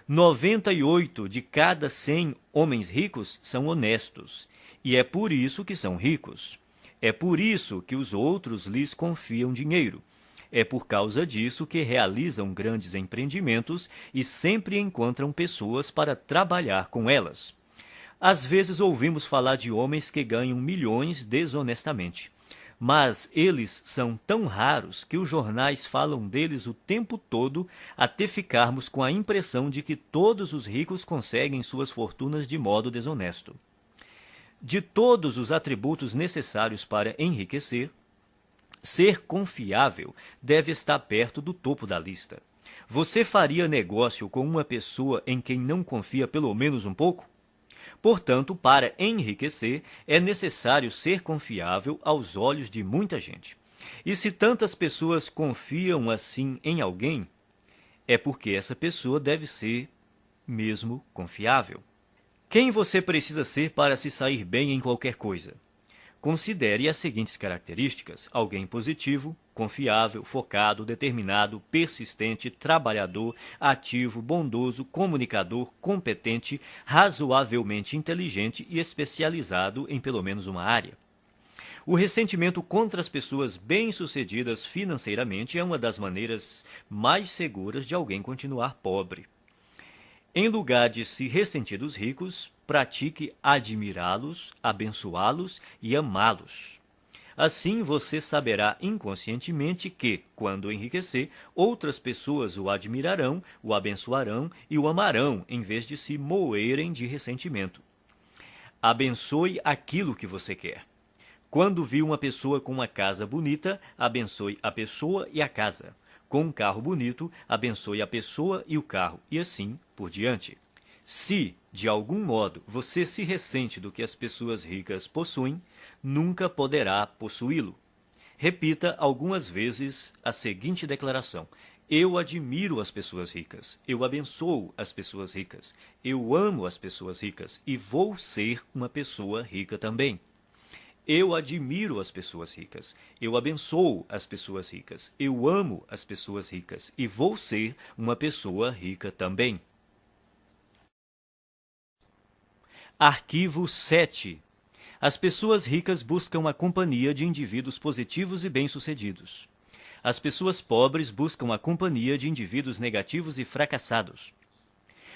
98 de cada 100 homens ricos são honestos, e é por isso que são ricos. É por isso que os outros lhes confiam dinheiro. É por causa disso que realizam grandes empreendimentos e sempre encontram pessoas para trabalhar com elas. Às vezes ouvimos falar de homens que ganham milhões desonestamente, mas eles são tão raros que os jornais falam deles o tempo todo até ficarmos com a impressão de que todos os ricos conseguem suas fortunas de modo desonesto. De todos os atributos necessários para enriquecer, ser confiável deve estar perto do topo da lista. Você faria negócio com uma pessoa em quem não confia pelo menos um pouco? Portanto, para enriquecer, é necessário ser confiável aos olhos de muita gente. E se tantas pessoas confiam assim em alguém, é porque essa pessoa deve ser mesmo confiável. Quem você precisa ser para se sair bem em qualquer coisa? Considere as seguintes características: alguém positivo, confiável, focado, determinado, persistente, trabalhador, ativo, bondoso, comunicador, competente, razoavelmente inteligente e especializado em pelo menos uma área. O ressentimento contra as pessoas bem-sucedidas financeiramente é uma das maneiras mais seguras de alguém continuar pobre. Em lugar de se ressentir dos ricos, pratique admirá-los, abençoá-los e amá-los. Assim você saberá inconscientemente que, quando enriquecer, outras pessoas o admirarão, o abençoarão e o amarão, em vez de se moerem de ressentimento. Abençoe aquilo que você quer. Quando viu uma pessoa com uma casa bonita, abençoe a pessoa e a casa. Com um carro bonito, abençoe a pessoa e o carro, e assim por diante. Se, de algum modo, você se ressente do que as pessoas ricas possuem, nunca poderá possuí-lo. Repita algumas vezes a seguinte declaração: eu admiro as pessoas ricas, eu abençoo as pessoas ricas, eu amo as pessoas ricas e vou ser uma pessoa rica também. Eu admiro as pessoas ricas, eu abençoo as pessoas ricas, eu amo as pessoas ricas e vou ser uma pessoa rica também. Arquivo 7. As pessoas ricas buscam a companhia de indivíduos positivos e bem-sucedidos. As pessoas pobres buscam a companhia de indivíduos negativos e fracassados.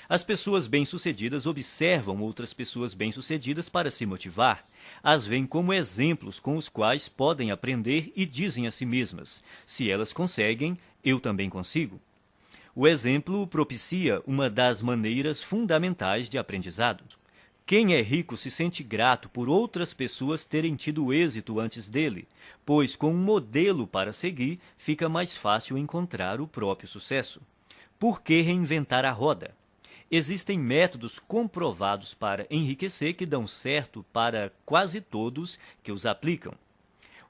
As pessoas bem-sucedidas observam outras pessoas bem-sucedidas para se motivar. As veem como exemplos com os quais podem aprender e dizem a si mesmas: se elas conseguem, eu também consigo. O exemplo propicia uma das maneiras fundamentais de aprendizado. Quem é rico se sente grato por outras pessoas terem tido êxito antes dele, pois com um modelo para seguir, fica mais fácil encontrar o próprio sucesso. Por que reinventar a roda? Existem métodos comprovados para enriquecer que dão certo para quase todos que os aplicam.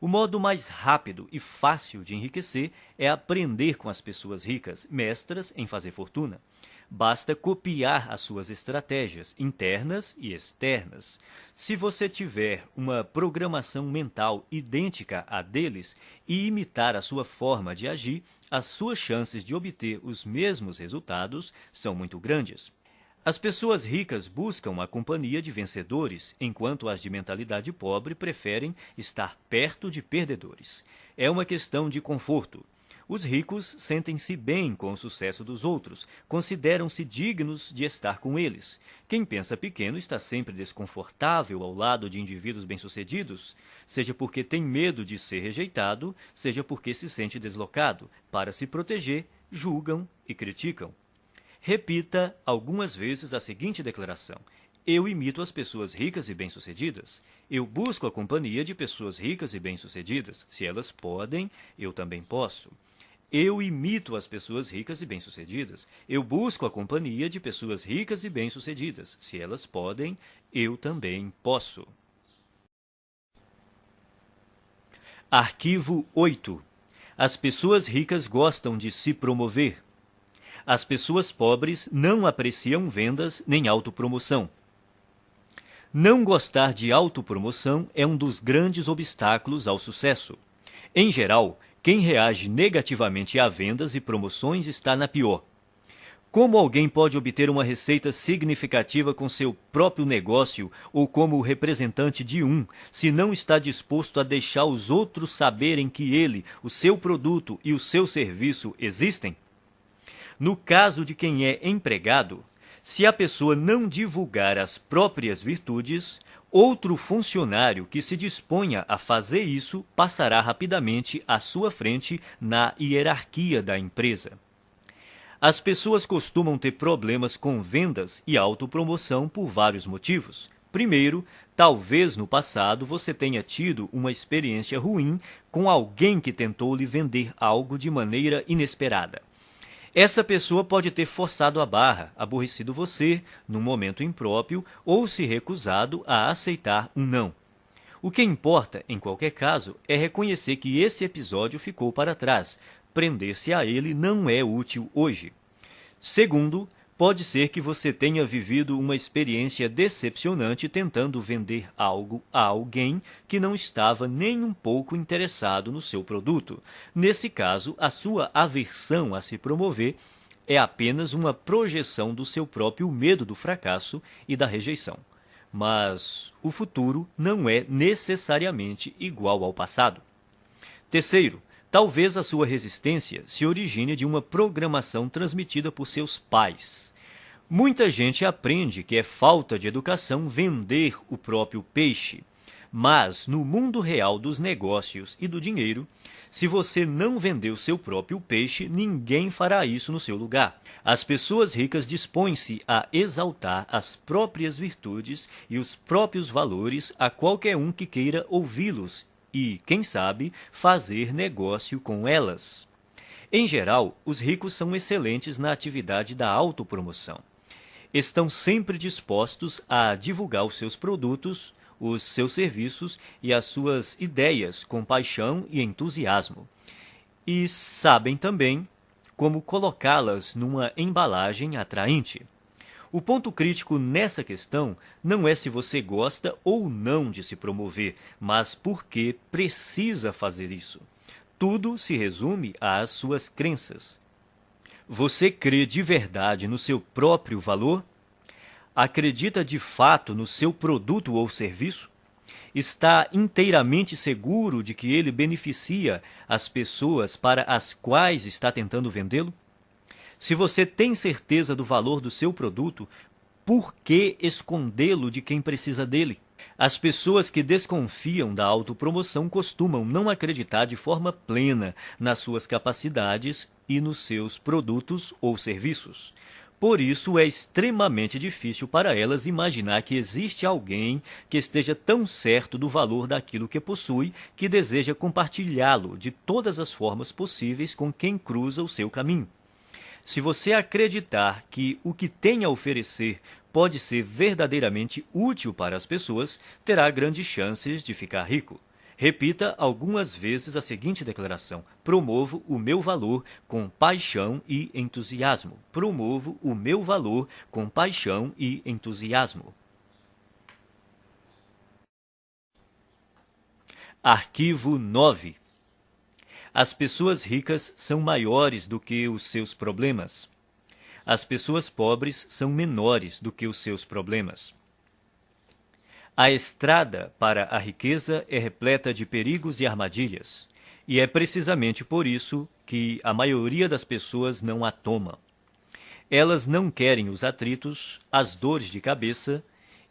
O modo mais rápido e fácil de enriquecer é aprender com as pessoas ricas, mestras em fazer fortuna. Basta copiar as suas estratégias internas e externas. Se você tiver uma programação mental idêntica à deles e imitar a sua forma de agir, as suas chances de obter os mesmos resultados são muito grandes. As pessoas ricas buscam a companhia de vencedores, enquanto as de mentalidade pobre preferem estar perto de perdedores. É uma questão de conforto. Os ricos sentem-se bem com o sucesso dos outros, consideram-se dignos de estar com eles. Quem pensa pequeno está sempre desconfortável ao lado de indivíduos bem-sucedidos, seja porque tem medo de ser rejeitado, seja porque se sente deslocado. Para se proteger, julgam e criticam. Repita algumas vezes a seguinte declaração: eu imito as pessoas ricas e bem-sucedidas. Eu busco a companhia de pessoas ricas e bem-sucedidas. Se elas podem, eu também posso. Eu imito as pessoas ricas e bem-sucedidas. Eu busco a companhia de pessoas ricas e bem-sucedidas. Se elas podem, eu também posso. Arquivo 8. As pessoas ricas gostam de se promover. As pessoas pobres não apreciam vendas nem autopromoção. Não gostar de autopromoção é um dos grandes obstáculos ao sucesso. Em geral, quem reage negativamente a vendas e promoções está na pior. Como alguém pode obter uma receita significativa com seu próprio negócio ou como representante de um, se não está disposto a deixar os outros saberem que ele, o seu produto e o seu serviço existem? No caso de quem é empregado, se a pessoa não divulgar as próprias virtudes, outro funcionário que se disponha a fazer isso passará rapidamente à sua frente na hierarquia da empresa. As pessoas costumam ter problemas com vendas e autopromoção por vários motivos. Primeiro, talvez no passado você tenha tido uma experiência ruim com alguém que tentou lhe vender algo de maneira inesperada. Essa pessoa pode ter forçado a barra, aborrecido você num momento impróprio ou se recusado a aceitar um não. O que importa, em qualquer caso, é reconhecer que esse episódio ficou para trás. Prender-se a ele não é útil hoje. Segundo, pode ser que você tenha vivido uma experiência decepcionante tentando vender algo a alguém que não estava nem um pouco interessado no seu produto. Nesse caso, a sua aversão a se promover é apenas uma projeção do seu próprio medo do fracasso e da rejeição. Mas o futuro não é necessariamente igual ao passado. Terceiro, talvez a sua resistência se origine de uma programação transmitida por seus pais. Muita gente aprende que é falta de educação vender o próprio peixe. Mas, no mundo real dos negócios e do dinheiro, se você não vender o seu próprio peixe, ninguém fará isso no seu lugar. As pessoas ricas dispõem-se a exaltar as próprias virtudes e os próprios valores a qualquer um que queira ouvi-los e, quem sabe, fazer negócio com elas. Em geral, os ricos são excelentes na atividade da autopromoção. Estão sempre dispostos a divulgar os seus produtos, os seus serviços e as suas ideias com paixão e entusiasmo. E sabem também como colocá-las numa embalagem atraente. O ponto crítico nessa questão não é se você gosta ou não de se promover, mas por que precisa fazer isso. Tudo se resume às suas crenças. Você crê de verdade no seu próprio valor? Acredita de fato no seu produto ou serviço? Está inteiramente seguro de que ele beneficia as pessoas para as quais está tentando vendê-lo? Se você tem certeza do valor do seu produto, por que escondê-lo de quem precisa dele? As pessoas que desconfiam da autopromoção costumam não acreditar de forma plena nas suas capacidades e nos seus produtos ou serviços. Por isso, é extremamente difícil para elas imaginar que existe alguém que esteja tão certo do valor daquilo que possui que deseja compartilhá-lo de todas as formas possíveis com quem cruza o seu caminho. Se você acreditar que o que tem a oferecer pode ser verdadeiramente útil para as pessoas, terá grandes chances de ficar rico. Repita algumas vezes a seguinte declaração: promovo o meu valor com paixão e entusiasmo. Promovo o meu valor com paixão e entusiasmo. Arquivo 9. As pessoas ricas são maiores do que os seus problemas. As pessoas pobres são menores do que os seus problemas. A estrada para a riqueza é repleta de perigos e armadilhas, e é precisamente por isso que a maioria das pessoas não a toma. Elas não querem os atritos, as dores de cabeça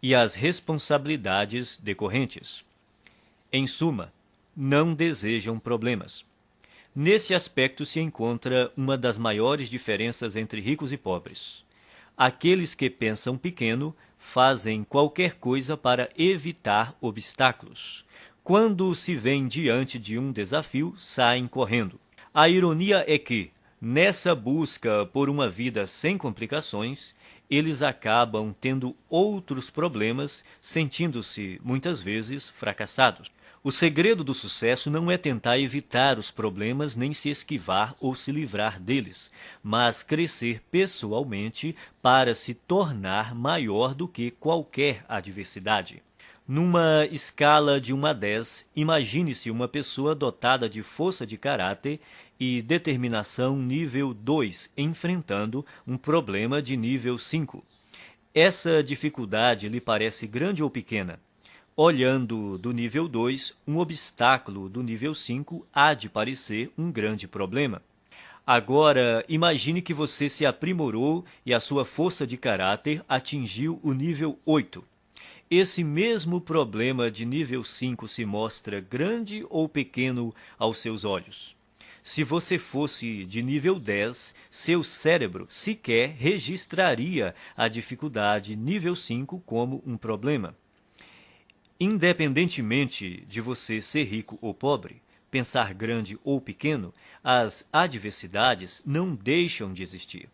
e as responsabilidades decorrentes. Em suma, não desejam problemas. Nesse aspecto se encontra uma das maiores diferenças entre ricos e pobres. Aqueles que pensam pequeno fazem qualquer coisa para evitar obstáculos. Quando se veem diante de um desafio, saem correndo. A ironia é que, nessa busca por uma vida sem complicações, eles acabam tendo outros problemas, sentindo-se, muitas vezes, fracassados. O segredo do sucesso não é tentar evitar os problemas nem se esquivar ou se livrar deles, mas crescer pessoalmente para se tornar maior do que qualquer adversidade. Numa escala de 1 a 10, imagine-se uma pessoa dotada de força de caráter e determinação nível 2, enfrentando um problema de nível 5. Essa dificuldade lhe parece grande ou pequena? Olhando do nível 2, um obstáculo do nível 5 há de parecer um grande problema. Agora, imagine que você se aprimorou e a sua força de caráter atingiu o nível 8. Esse mesmo problema de nível 5 se mostra grande ou pequeno aos seus olhos? Se você fosse de nível 10, seu cérebro sequer registraria a dificuldade nível 5 como um problema. Independentemente de você ser rico ou pobre, pensar grande ou pequeno, as adversidades não deixam de existir.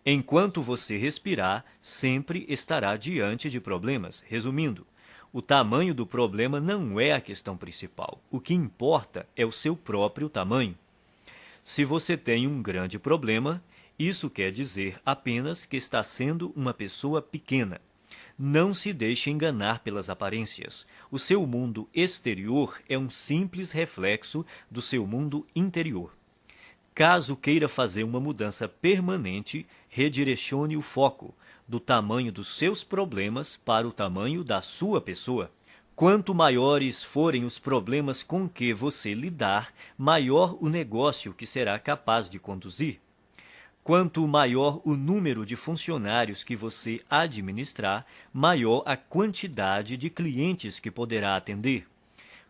Enquanto você respirar, sempre estará diante de problemas. Resumindo, o tamanho do problema não é a questão principal. O que importa é o seu próprio tamanho. Se você tem um grande problema, isso quer dizer apenas que está sendo uma pessoa pequena. Não se deixe enganar pelas aparências. O seu mundo exterior é um simples reflexo do seu mundo interior. Caso queira fazer uma mudança permanente, redirecione o foco do tamanho dos seus problemas para o tamanho da sua pessoa. Quanto maiores forem os problemas com que você lidar, maior o negócio que será capaz de conduzir. Quanto maior o número de funcionários que você administrar, maior a quantidade de clientes que poderá atender.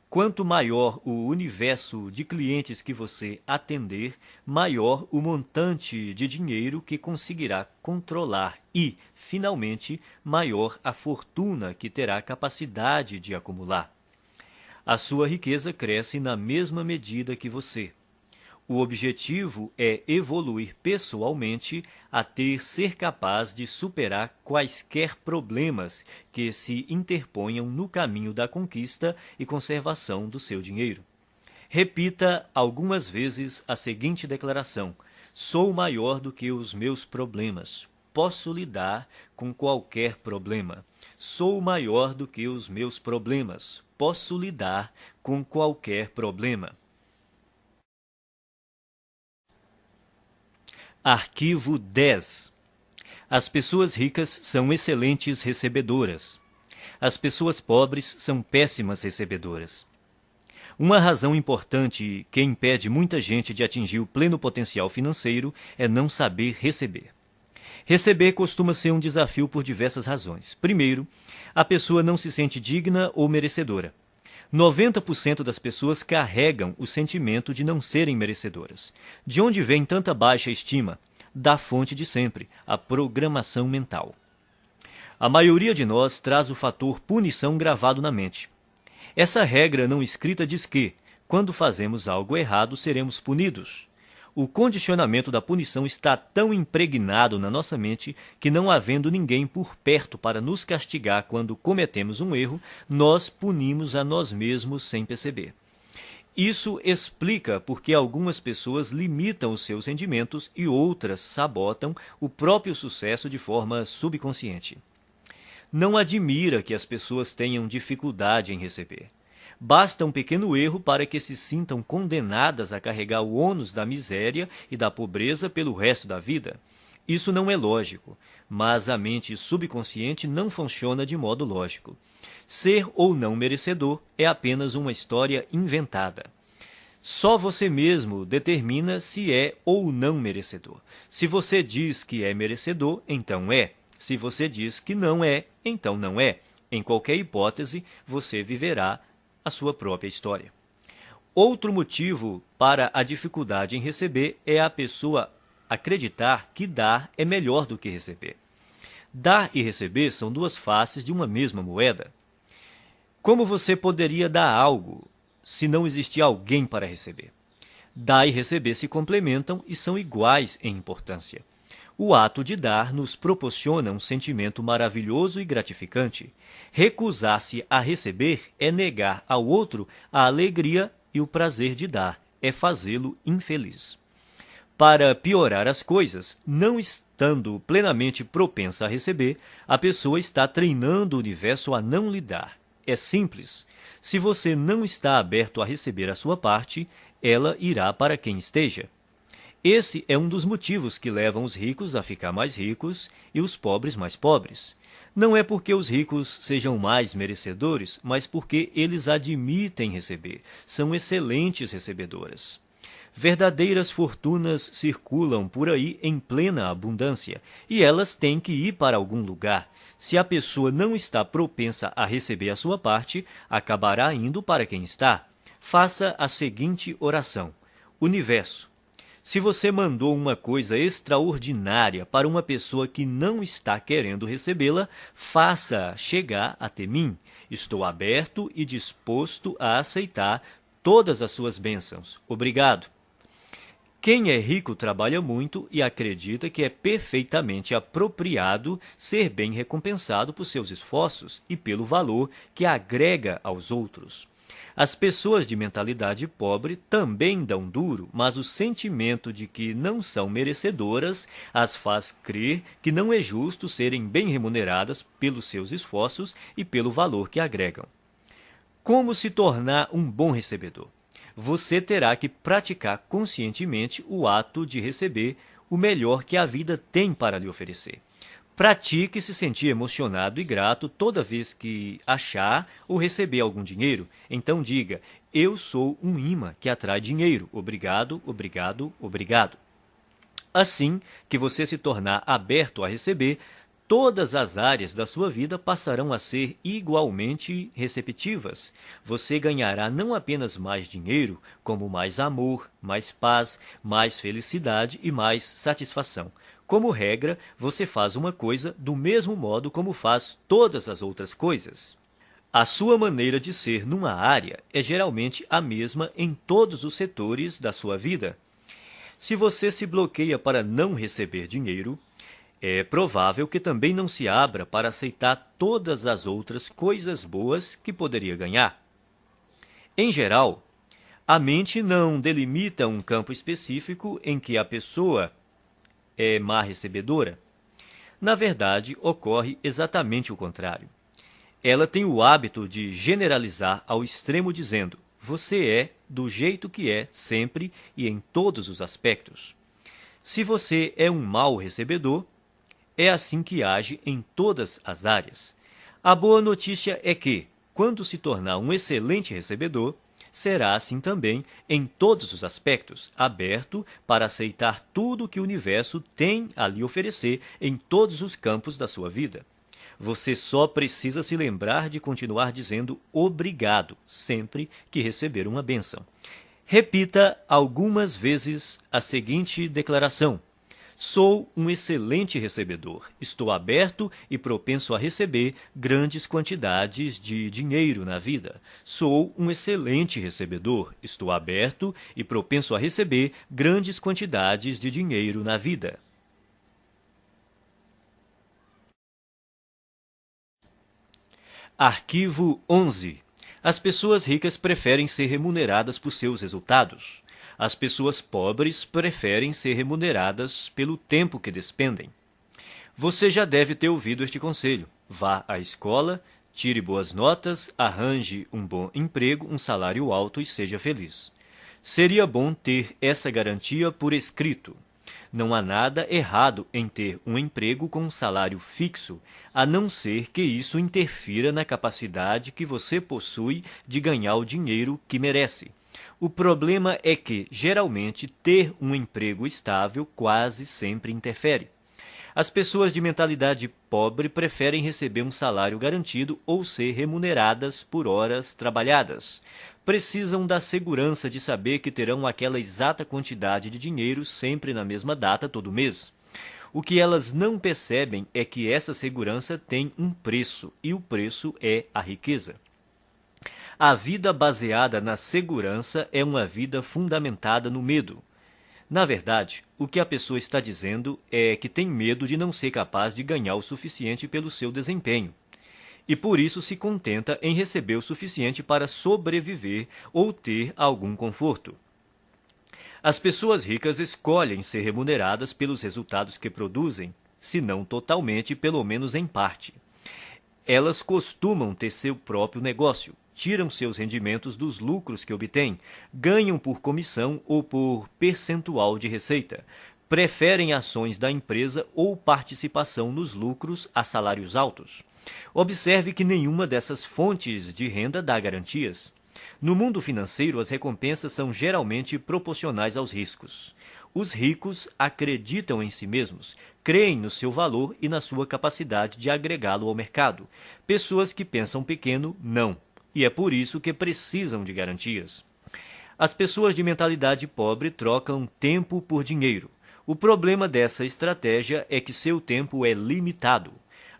Quanto maior o universo de clientes que você atender, maior o montante de dinheiro que conseguirá controlar e, finalmente, maior a fortuna que terá capacidade de acumular. A sua riqueza cresce na mesma medida que você. O objetivo é evoluir pessoalmente até ser capaz de superar quaisquer problemas que se interponham no caminho da conquista e conservação do seu dinheiro. Repita algumas vezes a seguinte declaração: sou maior do que os meus problemas. Posso lidar com qualquer problema. Sou maior do que os meus problemas. Posso lidar com qualquer problema. Arquivo 10. As pessoas ricas são excelentes recebedoras. As pessoas pobres são péssimas recebedoras. Uma razão importante que impede muita gente de atingir o pleno potencial financeiro é não saber receber. Receber costuma ser um desafio por diversas razões. Primeiro, a pessoa não se sente digna ou merecedora. 90% das pessoas carregam o sentimento de não serem merecedoras. De onde vem tanta baixa estima? Da fonte de sempre, a programação mental. A maioria de nós traz o fator punição gravado na mente. Essa regra não escrita diz que, quando fazemos algo errado, seremos punidos. O condicionamento da punição está tão impregnado na nossa mente que, não havendo ninguém por perto para nos castigar quando cometemos um erro, nós punimos a nós mesmos sem perceber. Isso explica por que algumas pessoas limitam os seus rendimentos e outras sabotam o próprio sucesso de forma subconsciente. Não admira que as pessoas tenham dificuldade em receber. Basta um pequeno erro para que se sintam condenadas a carregar o ônus da miséria e da pobreza pelo resto da vida. Isso não é lógico, mas a mente subconsciente não funciona de modo lógico. Ser ou não merecedor é apenas uma história inventada. Só você mesmo determina se é ou não merecedor. Se você diz que é merecedor, então é. Se você diz que não é, então não é. Em qualquer hipótese, você viverá a sua própria história. Outro motivo para a dificuldade em receber é a pessoa acreditar que dar é melhor do que receber. Dar e receber são duas faces de uma mesma moeda. Como você poderia dar algo se não existir alguém para receber? Dar e receber se complementam e são iguais em importância. O ato de dar nos proporciona um sentimento maravilhoso e gratificante. Recusar-se a receber é negar ao outro a alegria e o prazer de dar, é fazê-lo infeliz. Para piorar as coisas, não estando plenamente propensa a receber, a pessoa está treinando o universo a não lhe dar. É simples. Se você não está aberto a receber a sua parte, ela irá para quem esteja. Esse é um dos motivos que levam os ricos a ficar mais ricos e os pobres mais pobres. Não é porque os ricos sejam mais merecedores, mas porque eles admitem receber. São excelentes recebedoras. Verdadeiras fortunas circulam por aí em plena abundância, e elas têm que ir para algum lugar. Se a pessoa não está propensa a receber a sua parte, acabará indo para quem está. Faça a seguinte oração: Universo, se você mandou uma coisa extraordinária para uma pessoa que não está querendo recebê-la, faça chegar até mim. Estou aberto e disposto a aceitar todas as suas bênçãos. Obrigado. Quem é rico trabalha muito e acredita que é perfeitamente apropriado ser bem recompensado por seus esforços e pelo valor que agrega aos outros. As pessoas de mentalidade pobre também dão duro, mas o sentimento de que não são merecedoras as faz crer que não é justo serem bem remuneradas pelos seus esforços e pelo valor que agregam. Como se tornar um bom recebedor? Você terá que praticar conscientemente o ato de receber o melhor que a vida tem para lhe oferecer. Pratique se sentir emocionado e grato toda vez que achar ou receber algum dinheiro. Então diga: eu sou um imã que atrai dinheiro. Obrigado, obrigado, obrigado. Assim que você se tornar aberto a receber, todas as áreas da sua vida passarão a ser igualmente receptivas. Você ganhará não apenas mais dinheiro, como mais amor, mais paz, mais felicidade e mais satisfação. Como regra, você faz uma coisa do mesmo modo como faz todas as outras coisas. A sua maneira de ser numa área é geralmente a mesma em todos os setores da sua vida. Se você se bloqueia para não receber dinheiro, é provável que também não se abra para aceitar todas as outras coisas boas que poderia ganhar. Em geral, a mente não delimita um campo específico em que a pessoa é má recebedora. Na verdade, ocorre exatamente o contrário. Ela tem o hábito de generalizar ao extremo dizendo: você é do jeito que é sempre e em todos os aspectos. Se você é um mau recebedor, é assim que age em todas as áreas. A boa notícia é que, quando se tornar um excelente recebedor, será assim também em todos os aspectos, aberto para aceitar tudo que o universo tem a lhe oferecer em todos os campos da sua vida. Você só precisa se lembrar de continuar dizendo obrigado sempre que receber uma bênção. Repita algumas vezes a seguinte declaração: Sou um excelente recebedor. Estou aberto e propenso a receber grandes quantidades de dinheiro na vida. Sou um excelente recebedor. Estou aberto e propenso a receber grandes quantidades de dinheiro na vida. Arquivo 11. As pessoas ricas preferem ser remuneradas por seus resultados. As pessoas pobres preferem ser remuneradas pelo tempo que despendem. Você já deve ter ouvido este conselho. Vá à escola, tire boas notas, arranje um bom emprego, um salário alto e seja feliz. Seria bom ter essa garantia por escrito. Não há nada errado em ter um emprego com um salário fixo, a não ser que isso interfira na capacidade que você possui de ganhar o dinheiro que merece. O problema é que, geralmente, ter um emprego estável quase sempre interfere. As pessoas de mentalidade pobre preferem receber um salário garantido ou ser remuneradas por horas trabalhadas. Precisam da segurança de saber que terão aquela exata quantidade de dinheiro sempre na mesma data todo mês. O que elas não percebem é que essa segurança tem um preço, e o preço é a riqueza. A vida baseada na segurança é uma vida fundamentada no medo. Na verdade, o que a pessoa está dizendo é que tem medo de não ser capaz de ganhar o suficiente pelo seu desempenho. E por isso se contenta em receber o suficiente para sobreviver ou ter algum conforto. As pessoas ricas escolhem ser remuneradas pelos resultados que produzem, se não totalmente, pelo menos em parte. Elas costumam ter seu próprio negócio, tiram seus rendimentos dos lucros que obtêm, ganham por comissão ou por percentual de receita, preferem ações da empresa ou participação nos lucros a salários altos. Observe que nenhuma dessas fontes de renda dá garantias. No mundo financeiro, as recompensas são geralmente proporcionais aos riscos. Os ricos acreditam em si mesmos, creem no seu valor e na sua capacidade de agregá-lo ao mercado. Pessoas que pensam pequeno, não. E é por isso que precisam de garantias. As pessoas de mentalidade pobre trocam tempo por dinheiro. O problema dessa estratégia é que seu tempo é limitado.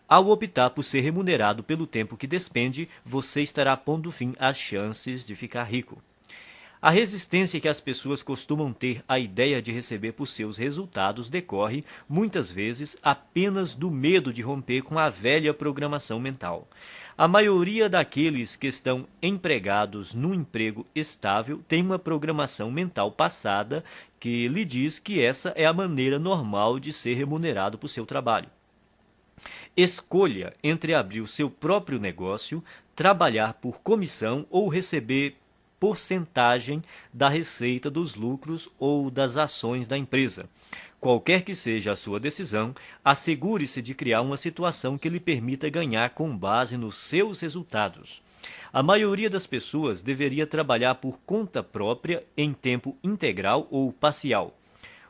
Ao optar por ser remunerado pelo tempo que despende, você estará pondo fim às chances de ficar rico. A resistência que as pessoas costumam ter à ideia de receber por seus resultados decorre, muitas vezes, apenas do medo de romper com a velha programação mental. A maioria daqueles que estão empregados num emprego estável tem uma programação mental passada que lhe diz que essa é a maneira normal de ser remunerado por seu trabalho. Escolha entre abrir o seu próprio negócio, trabalhar por comissão ou receber porcentagem da receita dos lucros ou das ações da empresa. Qualquer que seja a sua decisão, assegure-se de criar uma situação que lhe permita ganhar com base nos seus resultados. A maioria das pessoas deveria trabalhar por conta própria em tempo integral ou parcial.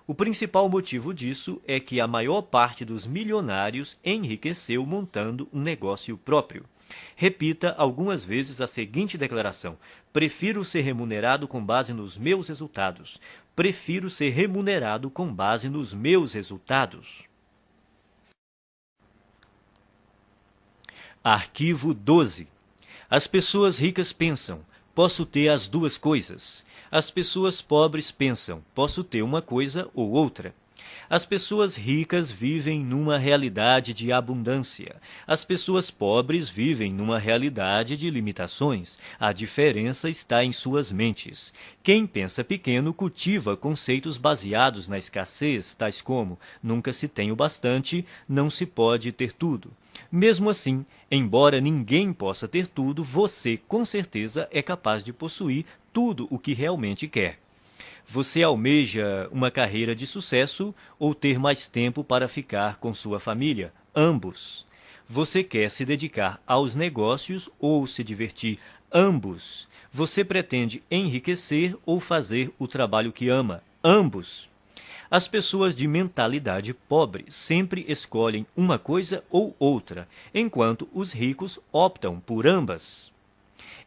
O principal motivo disso é que a maior parte dos milionários enriqueceu montando um negócio próprio. Repita algumas vezes a seguinte declaração: prefiro ser remunerado com base nos meus resultados. Prefiro ser remunerado com base nos meus resultados. Arquivo 12. As pessoas ricas pensam: posso ter as duas coisas. As pessoas pobres pensam: posso ter uma coisa ou outra. As pessoas ricas vivem numa realidade de abundância. As pessoas pobres vivem numa realidade de limitações. A diferença está em suas mentes. Quem pensa pequeno cultiva conceitos baseados na escassez, tais como: nunca se tem o bastante, não se pode ter tudo. Mesmo assim, embora ninguém possa ter tudo, você, com certeza, é capaz de possuir tudo o que realmente quer. Você almeja uma carreira de sucesso ou ter mais tempo para ficar com sua família? Ambos. Você quer se dedicar aos negócios ou se divertir? Ambos. Você pretende enriquecer ou fazer o trabalho que ama? Ambos. As pessoas de mentalidade pobre sempre escolhem uma coisa ou outra, enquanto os ricos optam por ambas.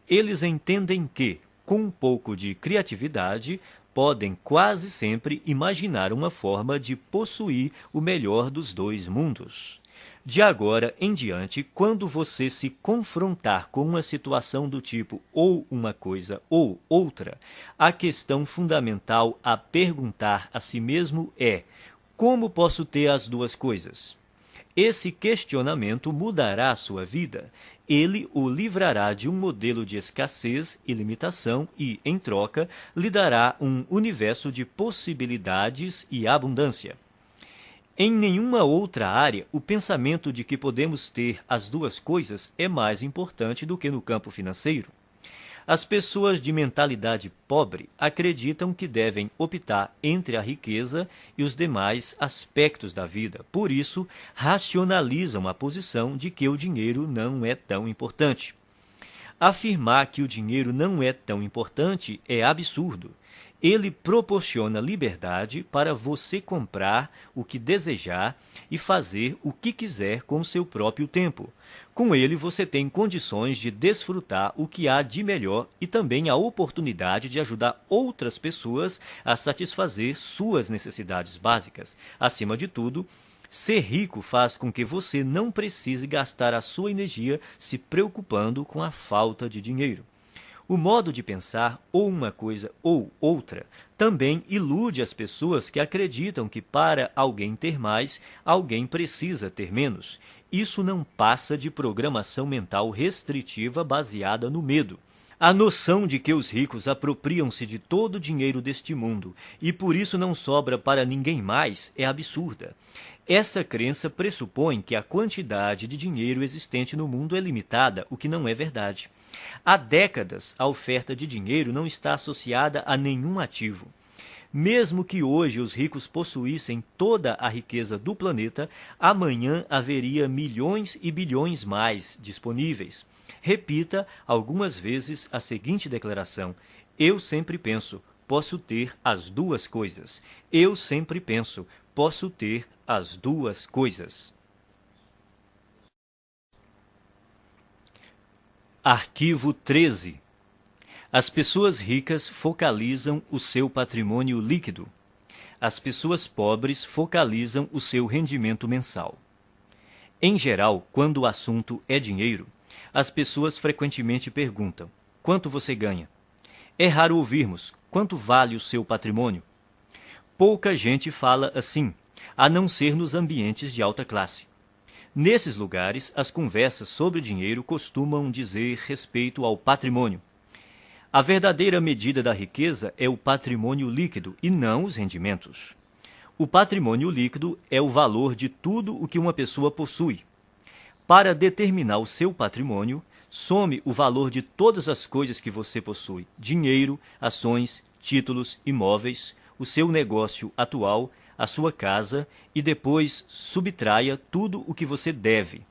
Eles entendem que, com um pouco de criatividade, podem quase sempre imaginar uma forma de possuir o melhor dos dois mundos. De agora em diante, quando você se confrontar com uma situação do tipo ou uma coisa ou outra, a questão fundamental a perguntar a si mesmo é: como posso ter as duas coisas? Esse questionamento mudará a sua vida. Ele o livrará de um modelo de escassez e limitação e, em troca, lhe dará um universo de possibilidades e abundância. Em nenhuma outra área, o pensamento de que podemos ter as duas coisas é mais importante do que no campo financeiro. As pessoas de mentalidade pobre acreditam que devem optar entre a riqueza e os demais aspectos da vida. Por isso, racionalizam a posição de que o dinheiro não é tão importante. Afirmar que o dinheiro não é tão importante é absurdo. Ele proporciona liberdade para você comprar o que desejar e fazer o que quiser com o seu próprio tempo. Com ele, você tem condições de desfrutar o que há de melhor e também a oportunidade de ajudar outras pessoas a satisfazer suas necessidades básicas. Acima de tudo, ser rico faz com que você não precise gastar a sua energia se preocupando com a falta de dinheiro. O modo de pensar, ou uma coisa ou outra, também ilude as pessoas que acreditam que para alguém ter mais, alguém precisa ter menos. Isso não passa de programação mental restritiva baseada no medo. A noção de que os ricos apropriam-se de todo o dinheiro deste mundo e por isso não sobra para ninguém mais é absurda. Essa crença pressupõe que a quantidade de dinheiro existente no mundo é limitada, o que não é verdade. Há décadas, a oferta de dinheiro não está associada a nenhum ativo. Mesmo que hoje os ricos possuíssem toda a riqueza do planeta, amanhã haveria milhões e bilhões mais disponíveis. Repita algumas vezes a seguinte declaração: eu sempre penso, posso ter as duas coisas. Eu sempre penso, posso ter as duas coisas. Arquivo 13. As pessoas ricas focalizam o seu patrimônio líquido. As pessoas pobres focalizam o seu rendimento mensal. Em geral, quando o assunto é dinheiro, as pessoas frequentemente perguntam: quanto você ganha? É raro ouvirmos: quanto vale o seu patrimônio? Pouca gente fala assim, a não ser nos ambientes de alta classe. Nesses lugares, as conversas sobre dinheiro costumam dizer respeito ao patrimônio. A verdadeira medida da riqueza é o patrimônio líquido e não os rendimentos. O patrimônio líquido é o valor de tudo o que uma pessoa possui. Para determinar o seu patrimônio, some o valor de todas as coisas que você possui: dinheiro, ações, títulos, imóveis, o seu negócio atual, a sua casa, e depois subtraia tudo o que você deve.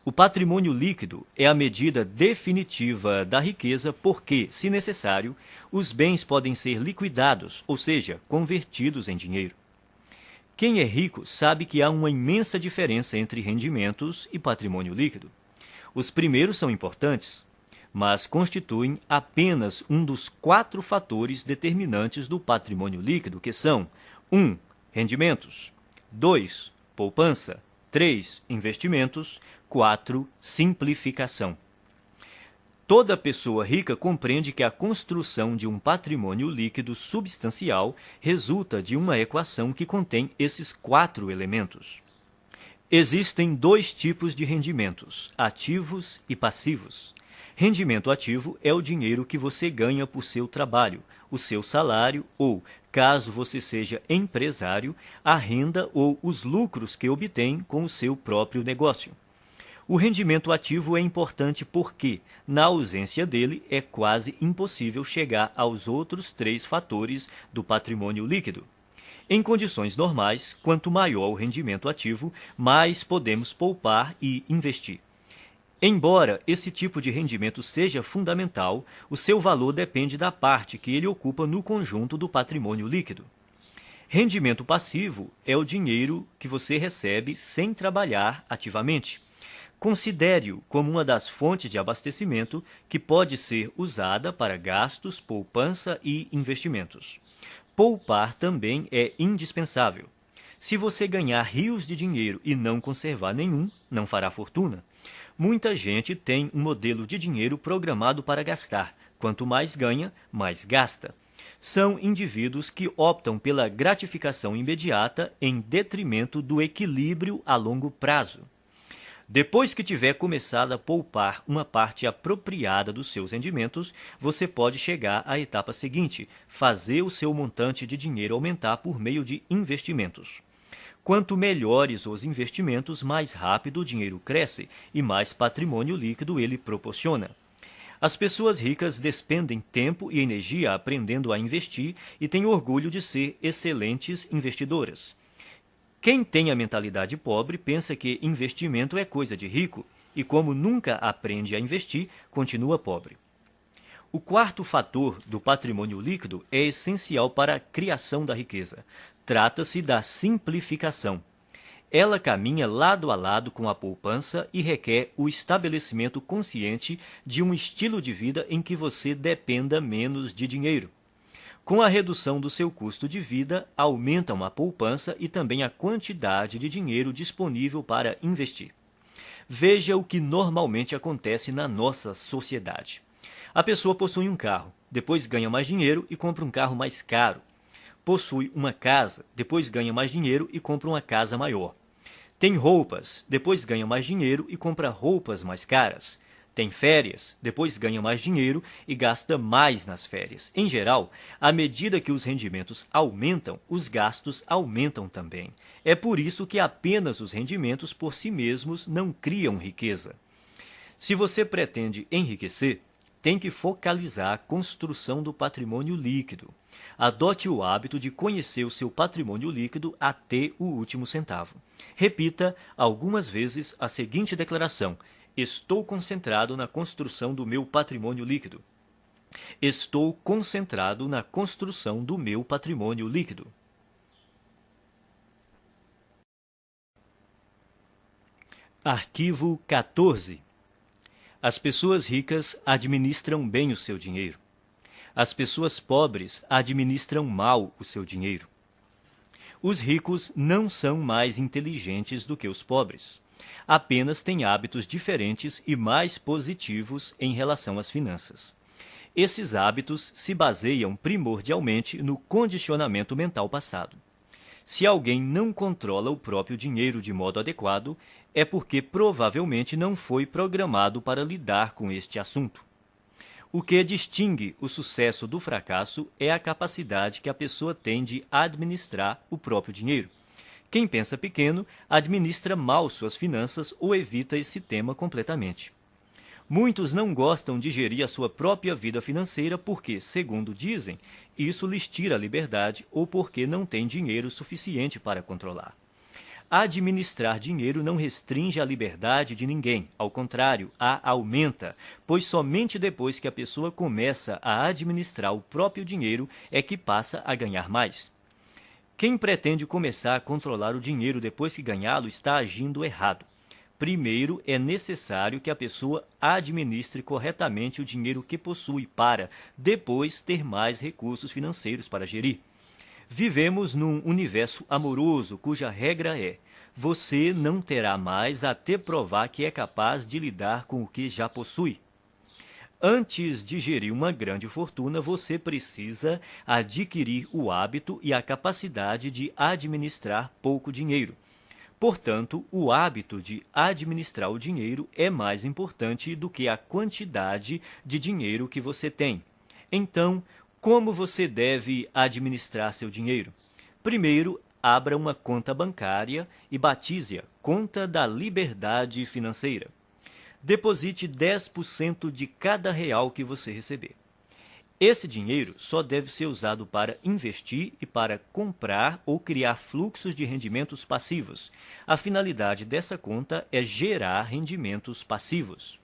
O patrimônio líquido é a medida definitiva da riqueza porque, se necessário, os bens podem ser liquidados, ou seja, convertidos em dinheiro. Quem é rico sabe que há uma imensa diferença entre rendimentos e patrimônio líquido. Os primeiros são importantes, mas constituem apenas um dos 4 fatores determinantes do patrimônio líquido, que são: 1. Rendimentos. 2. Poupança. 3. Investimentos. 4. Simplificação. Toda pessoa rica compreende que a construção de um patrimônio líquido substancial resulta de uma equação que contém esses 4 elementos. Existem 2 tipos de rendimentos: ativos e passivos. Rendimento ativo é o dinheiro que você ganha por seu trabalho, o seu salário ou, caso você seja empresário, a renda ou os lucros que obtém com o seu próprio negócio. O rendimento ativo é importante porque, na ausência dele, é quase impossível chegar aos outros 3 fatores do patrimônio líquido. Em condições normais, quanto maior o rendimento ativo, mais podemos poupar e investir. Embora esse tipo de rendimento seja fundamental, o seu valor depende da parte que ele ocupa no conjunto do patrimônio líquido. Rendimento passivo é o dinheiro que você recebe sem trabalhar ativamente. Considere-o como uma das fontes de abastecimento que pode ser usada para gastos, poupança e investimentos. Poupar também é indispensável. Se você ganhar rios de dinheiro e não conservar nenhum, não fará fortuna. Muita gente tem um modelo de dinheiro programado para gastar. Quanto mais ganha, mais gasta. São indivíduos que optam pela gratificação imediata em detrimento do equilíbrio a longo prazo. Depois que tiver começado a poupar uma parte apropriada dos seus rendimentos, você pode chegar à etapa seguinte, fazer o seu montante de dinheiro aumentar por meio de investimentos. Quanto melhores os investimentos, mais rápido o dinheiro cresce e mais patrimônio líquido ele proporciona. As pessoas ricas despendem tempo e energia aprendendo a investir e têm orgulho de ser excelentes investidoras. Quem tem a mentalidade pobre pensa que investimento é coisa de rico e, como nunca aprende a investir, continua pobre. O quarto fator do patrimônio líquido é essencial para a criação da riqueza. Trata-se da simplificação. Ela caminha lado a lado com a poupança e requer o estabelecimento consciente de um estilo de vida em que você dependa menos de dinheiro. Com a redução do seu custo de vida, aumentam a poupança e também a quantidade de dinheiro disponível para investir. Veja o que normalmente acontece na nossa sociedade. A pessoa possui um carro, depois ganha mais dinheiro e compra um carro mais caro. Possui uma casa, depois ganha mais dinheiro e compra uma casa maior. Tem roupas, depois ganha mais dinheiro e compra roupas mais caras. Tem férias, depois ganha mais dinheiro e gasta mais nas férias. Em geral, à medida que os rendimentos aumentam, os gastos aumentam também. É por isso que apenas os rendimentos por si mesmos não criam riqueza. Se você pretende enriquecer, tem que focalizar a construção do patrimônio líquido. Adote o hábito de conhecer o seu patrimônio líquido até o último centavo. Repita algumas vezes a seguinte declaração: estou concentrado na construção do meu patrimônio líquido. Estou concentrado na construção do meu patrimônio líquido. Arquivo 14. As pessoas ricas administram bem o seu dinheiro. As pessoas pobres administram mal o seu dinheiro. Os ricos não são mais inteligentes do que os pobres. Apenas têm hábitos diferentes e mais positivos em relação às finanças. Esses hábitos se baseiam primordialmente no condicionamento mental passado. Se alguém não controla o próprio dinheiro de modo adequado, é porque provavelmente não foi programado para lidar com este assunto. O que distingue o sucesso do fracasso é a capacidade que a pessoa tem de administrar o próprio dinheiro. Quem pensa pequeno administra mal suas finanças ou evita esse tema completamente. Muitos não gostam de gerir a sua própria vida financeira porque, segundo dizem, isso lhes tira a liberdade ou porque não têm dinheiro suficiente para controlar. Administrar dinheiro não restringe a liberdade de ninguém, ao contrário, a aumenta, pois somente depois que a pessoa começa a administrar o próprio dinheiro é que passa a ganhar mais. Quem pretende começar a controlar o dinheiro depois que ganhá-lo está agindo errado. Primeiro, é necessário que a pessoa administre corretamente o dinheiro que possui para, depois, ter mais recursos financeiros para gerir. Vivemos num universo amoroso cuja regra é: você não terá mais até provar que é capaz de lidar com o que já possui. Antes de gerir uma grande fortuna, você precisa adquirir o hábito e a capacidade de administrar pouco dinheiro. Portanto, o hábito de administrar o dinheiro é mais importante do que a quantidade de dinheiro que você tem. Então, como você deve administrar seu dinheiro? Primeiro, abra uma conta bancária e batize-a Conta da Liberdade Financeira. Deposite 10% de cada real que você receber. Esse dinheiro só deve ser usado para investir e para comprar ou criar fluxos de rendimentos passivos. A finalidade dessa conta é gerar rendimentos passivos.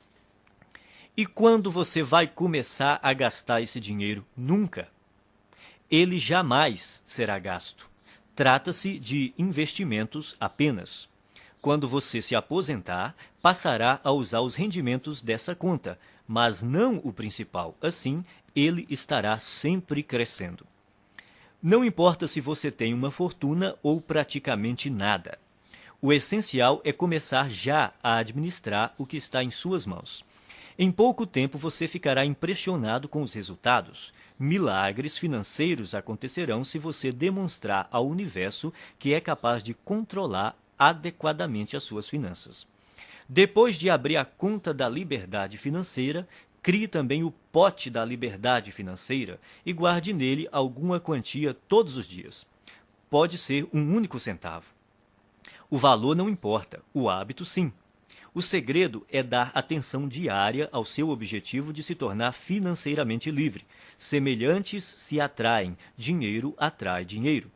E quando você vai começar a gastar esse dinheiro? Nunca. Ele jamais será gasto. Trata-se de investimentos apenas. Quando você se aposentar, passará a usar os rendimentos dessa conta, mas não o principal. Assim, ele estará sempre crescendo. Não importa se você tem uma fortuna ou praticamente nada. O essencial é começar já a administrar o que está em suas mãos. Em pouco tempo você ficará impressionado com os resultados. Milagres financeiros acontecerão se você demonstrar ao universo que é capaz de controlar adequadamente as suas finanças. Depois de abrir a conta da liberdade financeira, crie também o pote da liberdade financeira e guarde nele alguma quantia todos os dias. Pode ser um único centavo. O valor não importa, o hábito sim. O segredo é dar atenção diária ao seu objetivo de se tornar financeiramente livre. Semelhantes se atraem, dinheiro atrai dinheiro.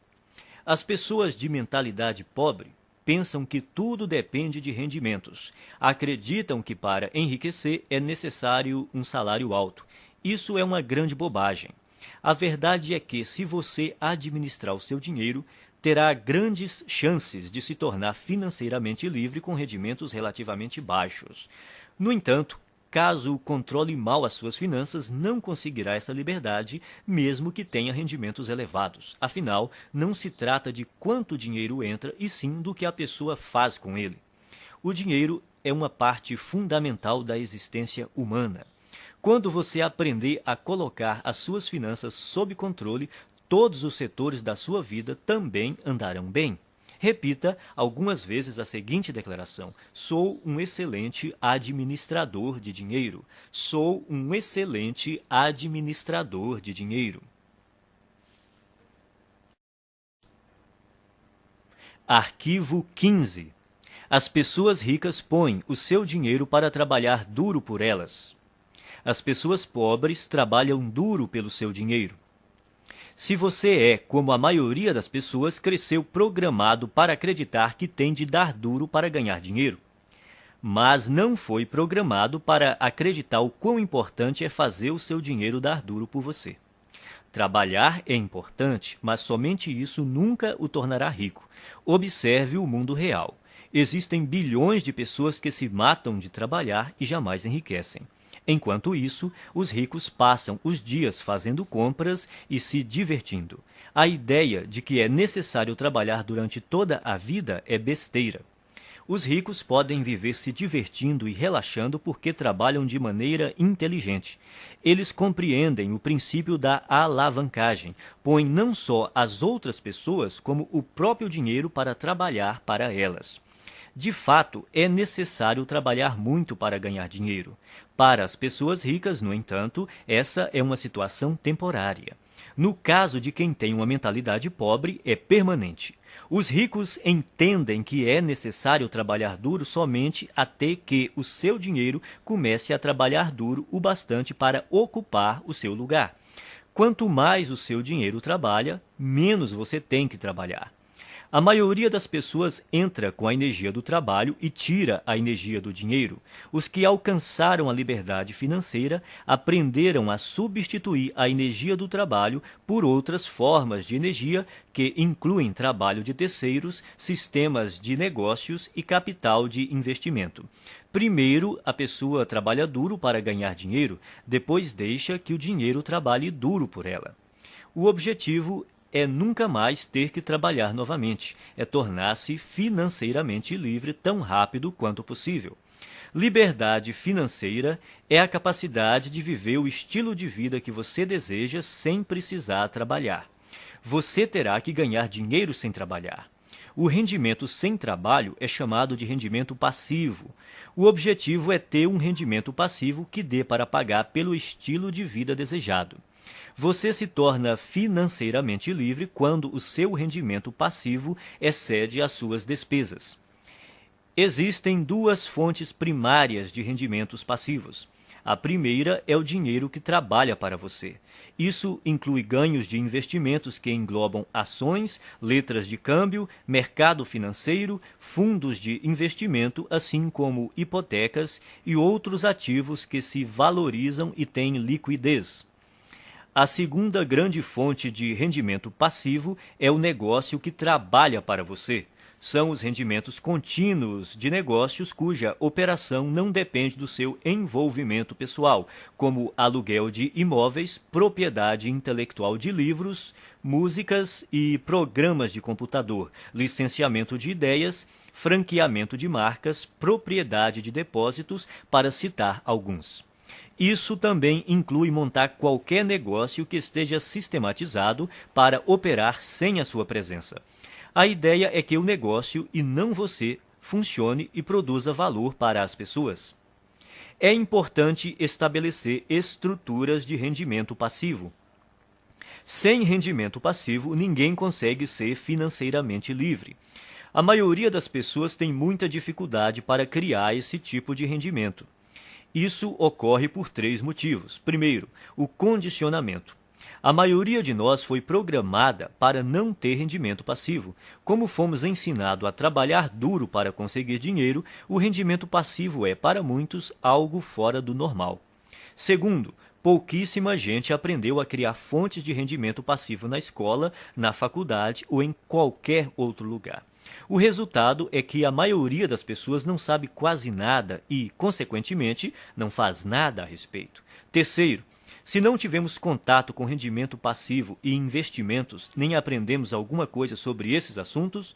As pessoas de mentalidade pobre pensam que tudo depende de rendimentos. Acreditam que para enriquecer é necessário um salário alto. Isso é uma grande bobagem. A verdade é que, se você administrar o seu dinheiro, terá grandes chances de se tornar financeiramente livre com rendimentos relativamente baixos. No entanto, caso controle mal as suas finanças, não conseguirá essa liberdade, mesmo que tenha rendimentos elevados. Afinal, não se trata de quanto dinheiro entra, e sim do que a pessoa faz com ele. O dinheiro é uma parte fundamental da existência humana. Quando você aprender a colocar as suas finanças sob controle, todos os setores da sua vida também andarão bem. Repita algumas vezes a seguinte declaração: sou um excelente administrador de dinheiro. Sou um excelente administrador de dinheiro. Arquivo 15. As pessoas ricas põem o seu dinheiro para trabalhar duro por elas. As pessoas pobres trabalham duro pelo seu dinheiro. Se você é, como a maioria das pessoas, cresceu programado para acreditar que tem de dar duro para ganhar dinheiro, mas não foi programado para acreditar o quão importante é fazer o seu dinheiro dar duro por você. Trabalhar é importante, mas somente isso nunca o tornará rico. Observe o mundo real. Existem bilhões de pessoas que se matam de trabalhar e jamais enriquecem. Enquanto isso, os ricos passam os dias fazendo compras e se divertindo. A ideia de que é necessário trabalhar durante toda a vida é besteira. Os ricos podem viver se divertindo e relaxando porque trabalham de maneira inteligente. Eles compreendem o princípio da alavancagem, põem não só as outras pessoas, como o próprio dinheiro para trabalhar para elas. De fato, é necessário trabalhar muito para ganhar dinheiro. Para as pessoas ricas, no entanto, essa é uma situação temporária. No caso de quem tem uma mentalidade pobre, é permanente. Os ricos entendem que é necessário trabalhar duro somente até que o seu dinheiro comece a trabalhar duro o bastante para ocupar o seu lugar. Quanto mais o seu dinheiro trabalha, menos você tem que trabalhar. A maioria das pessoas entra com a energia do trabalho e tira a energia do dinheiro. Os que alcançaram a liberdade financeira aprenderam a substituir a energia do trabalho por outras formas de energia que incluem trabalho de terceiros, sistemas de negócios e capital de investimento. Primeiro, a pessoa trabalha duro para ganhar dinheiro, depois deixa que o dinheiro trabalhe duro por ela. O objetivo é nunca mais ter que trabalhar novamente, é tornar-se financeiramente livre tão rápido quanto possível. Liberdade financeira é a capacidade de viver o estilo de vida que você deseja sem precisar trabalhar. Você terá que ganhar dinheiro sem trabalhar. O rendimento sem trabalho é chamado de rendimento passivo. O objetivo é ter um rendimento passivo que dê para pagar pelo estilo de vida desejado. Você se torna financeiramente livre quando o seu rendimento passivo excede as suas despesas. Existem duas fontes primárias de rendimentos passivos. A primeira é o dinheiro que trabalha para você. Isso inclui ganhos de investimentos que englobam ações, letras de câmbio, mercado financeiro, fundos de investimento, assim como hipotecas e outros ativos que se valorizam e têm liquidez. A segunda grande fonte de rendimento passivo é o negócio que trabalha para você. são os rendimentos contínuos de negócios cuja operação não depende do seu envolvimento pessoal, como aluguel de imóveis, propriedade intelectual de livros, músicas e programas de computador, licenciamento de ideias, franqueamento de marcas, propriedade de depósitos, para citar alguns. Isso também inclui montar qualquer negócio que esteja sistematizado para operar sem a sua presença. A ideia é que o negócio, e não você, funcione e produza valor para as pessoas. É importante estabelecer estruturas de rendimento passivo. Sem rendimento passivo, ninguém consegue ser financeiramente livre. A maioria das pessoas tem muita dificuldade para criar esse tipo de rendimento. Isso ocorre por 3 motivos. Primeiro, o condicionamento. A maioria de nós foi programada para não ter rendimento passivo. Como fomos ensinados a trabalhar duro para conseguir dinheiro, o rendimento passivo é, para muitos, algo fora do normal. Segundo, pouquíssima gente aprendeu a criar fontes de rendimento passivo na escola, na faculdade ou em qualquer outro lugar. O resultado é que a maioria das pessoas não sabe quase nada e, consequentemente, não faz nada a respeito. Terceiro, se não tivemos contato com rendimento passivo e investimentos, nem aprendemos alguma coisa sobre esses assuntos,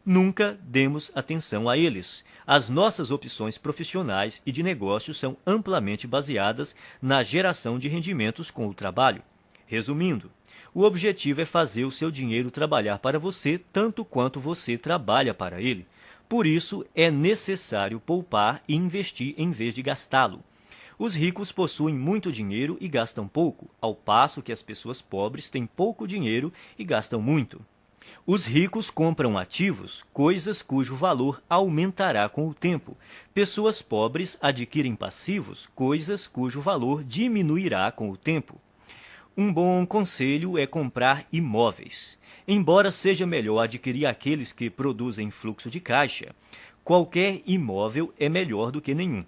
nunca demos atenção a eles. As nossas opções profissionais e de negócios são amplamente baseadas na geração de rendimentos com o trabalho. Resumindo, o objetivo é fazer o seu dinheiro trabalhar para você tanto quanto você trabalha para ele. Por isso, é necessário poupar e investir em vez de gastá-lo. Os ricos possuem muito dinheiro e gastam pouco, ao passo que as pessoas pobres têm pouco dinheiro e gastam muito. Os ricos compram ativos, coisas cujo valor aumentará com o tempo. Pessoas pobres adquirem passivos, coisas cujo valor diminuirá com o tempo. Um bom conselho é comprar imóveis. Embora seja melhor adquirir aqueles que produzem fluxo de caixa, qualquer imóvel é melhor do que nenhum.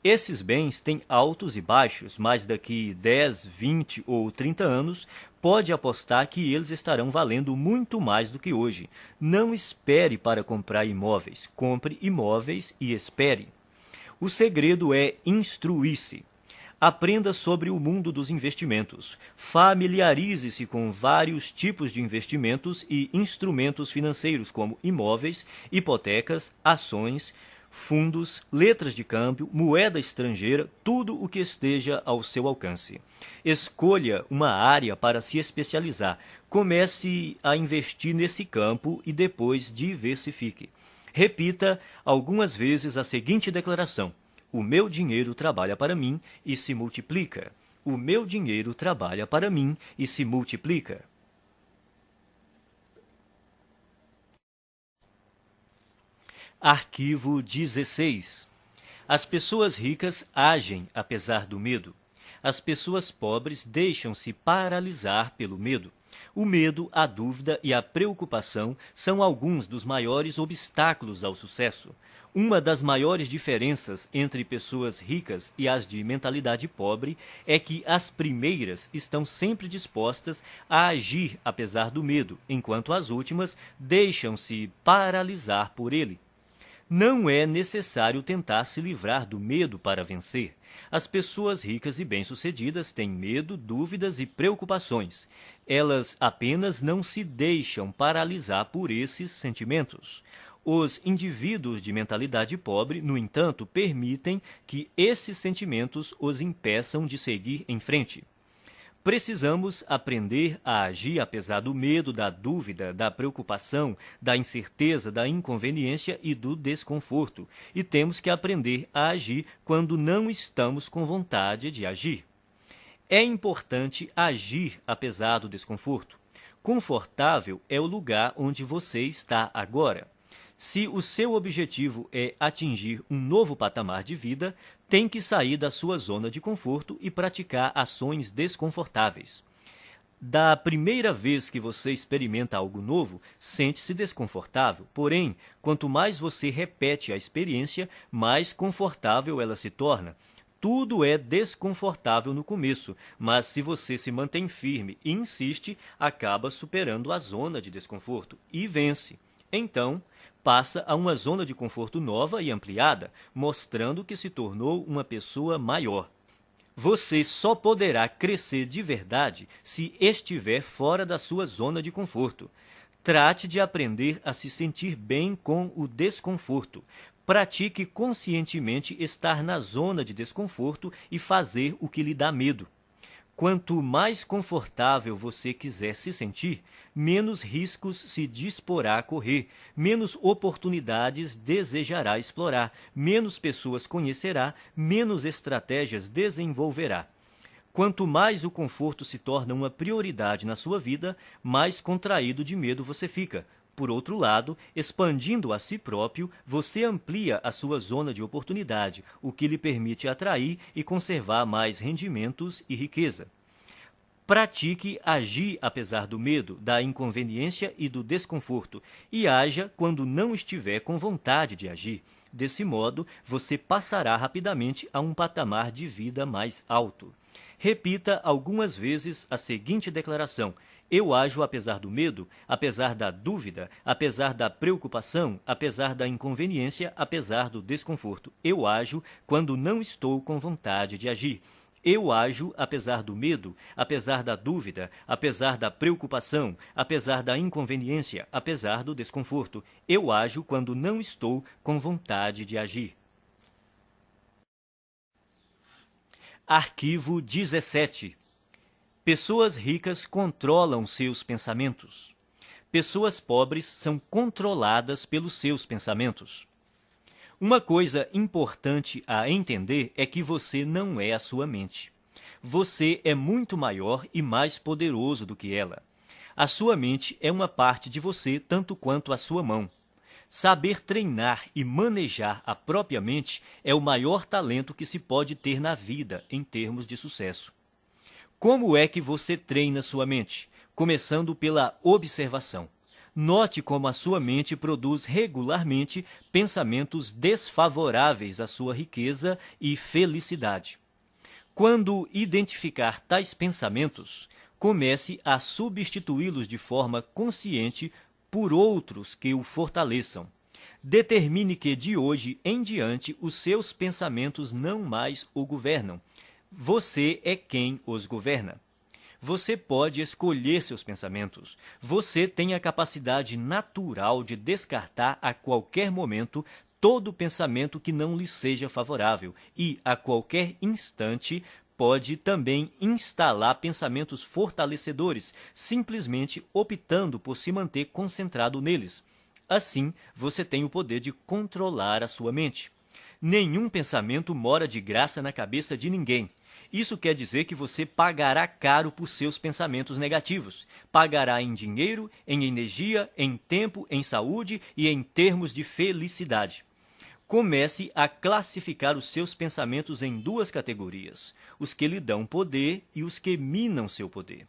Esses bens têm altos e baixos, mas daqui 10, 20 ou 30 anos, pode apostar que eles estarão valendo muito mais do que hoje. Não espere para comprar imóveis. Compre imóveis e espere. O segredo é instruir-se. Aprenda sobre o mundo dos investimentos. Familiarize-se com vários tipos de investimentos e instrumentos financeiros, como imóveis, hipotecas, ações, fundos, letras de câmbio, moeda estrangeira, tudo o que esteja ao seu alcance. Escolha uma área para se especializar. Comece a investir nesse campo e depois diversifique. Repita algumas vezes a seguinte declaração: o meu dinheiro trabalha para mim e se multiplica. O meu dinheiro trabalha para mim e se multiplica. Arquivo 16. As pessoas ricas agem apesar do medo. As pessoas pobres deixam-se paralisar pelo medo. O medo, a dúvida e a preocupação são alguns dos maiores obstáculos ao sucesso. Uma das maiores diferenças entre pessoas ricas e as de mentalidade pobre é que as primeiras estão sempre dispostas a agir apesar do medo, enquanto as últimas deixam-se paralisar por ele. Não é necessário tentar se livrar do medo para vencer. As pessoas ricas e bem-sucedidas têm medo, dúvidas e preocupações. Elas apenas não se deixam paralisar por esses sentimentos. Os indivíduos de mentalidade pobre, no entanto, permitem que esses sentimentos os impeçam de seguir em frente. Precisamos aprender a agir apesar do medo, da dúvida, da preocupação, da incerteza, da inconveniência e do desconforto. E temos que aprender a agir quando não estamos com vontade de agir. É importante agir apesar do desconforto. Confortável é o lugar onde você está agora. Se o seu objetivo é atingir um novo patamar de vida, tem que sair da sua zona de conforto e praticar ações desconfortáveis. Da primeira vez que você experimenta algo novo, sente-se desconfortável. Porém, quanto mais você repete a experiência, mais confortável ela se torna. Tudo é desconfortável no começo, mas se você se mantém firme e insiste, acaba superando a zona de desconforto e vence. Então, passa a uma zona de conforto nova e ampliada, mostrando que se tornou uma pessoa maior. Você só poderá crescer de verdade se estiver fora da sua zona de conforto. Trate de aprender a se sentir bem com o desconforto. Pratique conscientemente estar na zona de desconforto e fazer o que lhe dá medo. Quanto mais confortável você quiser se sentir, menos riscos se disporá a correr, menos oportunidades desejará explorar, menos pessoas conhecerá, menos estratégias desenvolverá. Quanto mais o conforto se torna uma prioridade na sua vida, mais contraído de medo você fica. Por outro lado, expandindo a si próprio, você amplia a sua zona de oportunidade, o que lhe permite atrair e conservar mais rendimentos e riqueza. Pratique agir apesar do medo, da inconveniência e do desconforto, e haja quando não estiver com vontade de agir. Desse modo, você passará rapidamente a um patamar de vida mais alto. Repita algumas vezes a seguinte declaração: eu ajo apesar do medo, apesar da dúvida, apesar da preocupação, apesar da inconveniência, apesar do desconforto. Eu ajo quando não estou com vontade de agir. Eu ajo apesar do medo, apesar da dúvida, apesar da preocupação, apesar da inconveniência, apesar do desconforto. Eu ajo quando não estou com vontade de agir. Arquivo 17. Pessoas ricas controlam seus pensamentos. Pessoas pobres são controladas pelos seus pensamentos. Uma coisa importante a entender é que você não é a sua mente. Você é muito maior e mais poderoso do que ela. A sua mente é uma parte de você tanto quanto a sua mão. Saber treinar e manejar a própria mente é o maior talento que se pode ter na vida em termos de sucesso. Como é que você treina sua mente? Começando pela observação. Note como a sua mente produz regularmente pensamentos desfavoráveis à sua riqueza e felicidade. Quando identificar tais pensamentos, comece a substituí-los de forma consciente por outros que o fortaleçam. Determine que de hoje em diante os seus pensamentos não mais o governam. Você é quem os governa. Você pode escolher seus pensamentos. Você tem a capacidade natural de descartar a qualquer momento todo pensamento que não lhe seja favorável e, a qualquer instante, pode também instalar pensamentos fortalecedores, simplesmente optando por se manter concentrado neles. Assim, você tem o poder de controlar a sua mente. Nenhum pensamento mora de graça na cabeça de ninguém. Isso quer dizer que você pagará caro por seus pensamentos negativos. Pagará em dinheiro, em energia, em tempo, em saúde e em termos de felicidade. Comece a classificar os seus pensamentos em duas categorias: os que lhe dão poder e os que minam seu poder.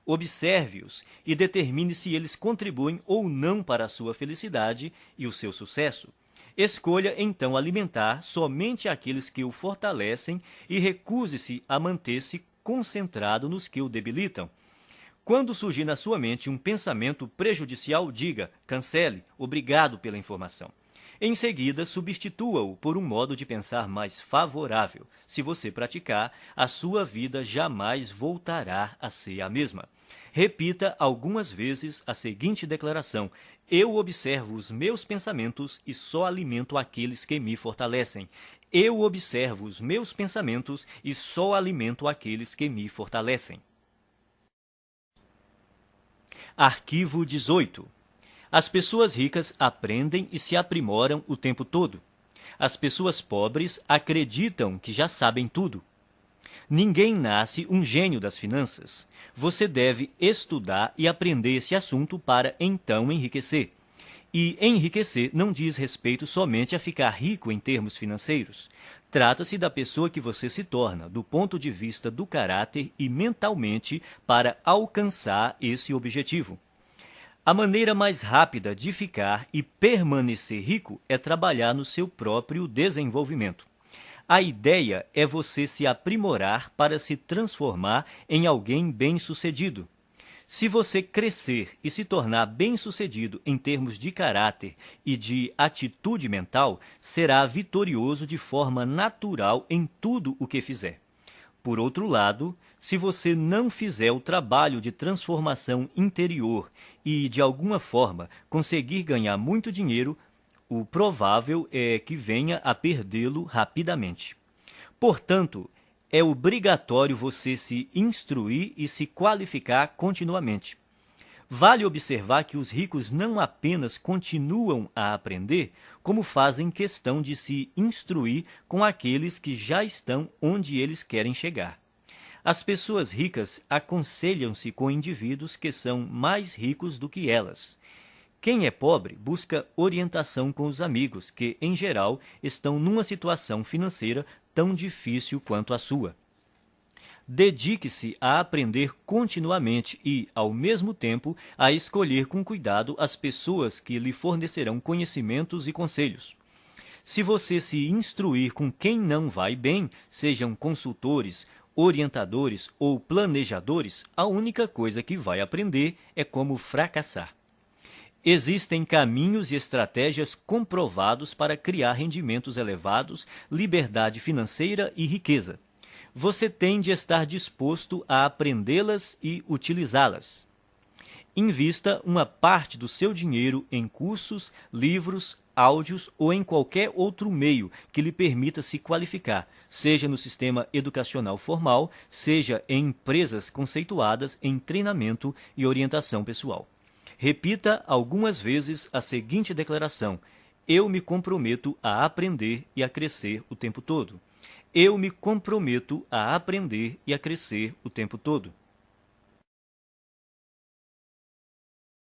Observe-os e determine se eles contribuem ou não para a sua felicidade e o seu sucesso. Escolha, então, alimentar somente aqueles que o fortalecem e recuse-se a manter-se concentrado nos que o debilitam. Quando surgir na sua mente um pensamento prejudicial, diga: cancele, obrigado pela informação. Em seguida, substitua-o por um modo de pensar mais favorável. Se você praticar, a sua vida jamais voltará a ser a mesma. Repita algumas vezes a seguinte declaração: eu observo os meus pensamentos e só alimento aqueles que me fortalecem. Eu observo os meus pensamentos e só alimento aqueles que me fortalecem. Arquivo 18. As pessoas ricas aprendem e se aprimoram o tempo todo. As pessoas pobres acreditam que já sabem tudo. Ninguém nasce um gênio das finanças. Você deve estudar e aprender esse assunto para então enriquecer. E enriquecer não diz respeito somente a ficar rico em termos financeiros. Trata-se da pessoa que você se torna, do ponto de vista do caráter e mentalmente, para alcançar esse objetivo. A maneira mais rápida de ficar e permanecer rico é trabalhar no seu próprio desenvolvimento. A ideia é você se aprimorar para se transformar em alguém bem-sucedido. Se você crescer e se tornar bem-sucedido em termos de caráter e de atitude mental, será vitorioso de forma natural em tudo o que fizer. Por outro lado, se você não fizer o trabalho de transformação interior e, de alguma forma, conseguir ganhar muito dinheiro, o provável é que venha a perdê-lo rapidamente. Portanto, é obrigatório você se instruir e se qualificar continuamente. Vale observar que os ricos não apenas continuam a aprender, como fazem questão de se instruir com aqueles que já estão onde eles querem chegar. As pessoas ricas aconselham-se com indivíduos que são mais ricos do que elas. Quem é pobre busca orientação com os amigos, que, em geral, estão numa situação financeira tão difícil quanto a sua. Dedique-se a aprender continuamente e, ao mesmo tempo, a escolher com cuidado as pessoas que lhe fornecerão conhecimentos e conselhos. Se você se instruir com quem não vai bem, sejam consultores, orientadores ou planejadores, a única coisa que vai aprender é como fracassar. Existem caminhos e estratégias comprovados para criar rendimentos elevados, liberdade financeira e riqueza. Você tem de estar disposto a aprendê-las e utilizá-las. Invista uma parte do seu dinheiro em cursos, livros, áudios ou em qualquer outro meio que lhe permita se qualificar, seja no sistema educacional formal, seja em empresas conceituadas em treinamento e orientação pessoal. Repita algumas vezes a seguinte declaração: eu me comprometo a aprender e a crescer o tempo todo. Eu me comprometo a aprender e a crescer o tempo todo.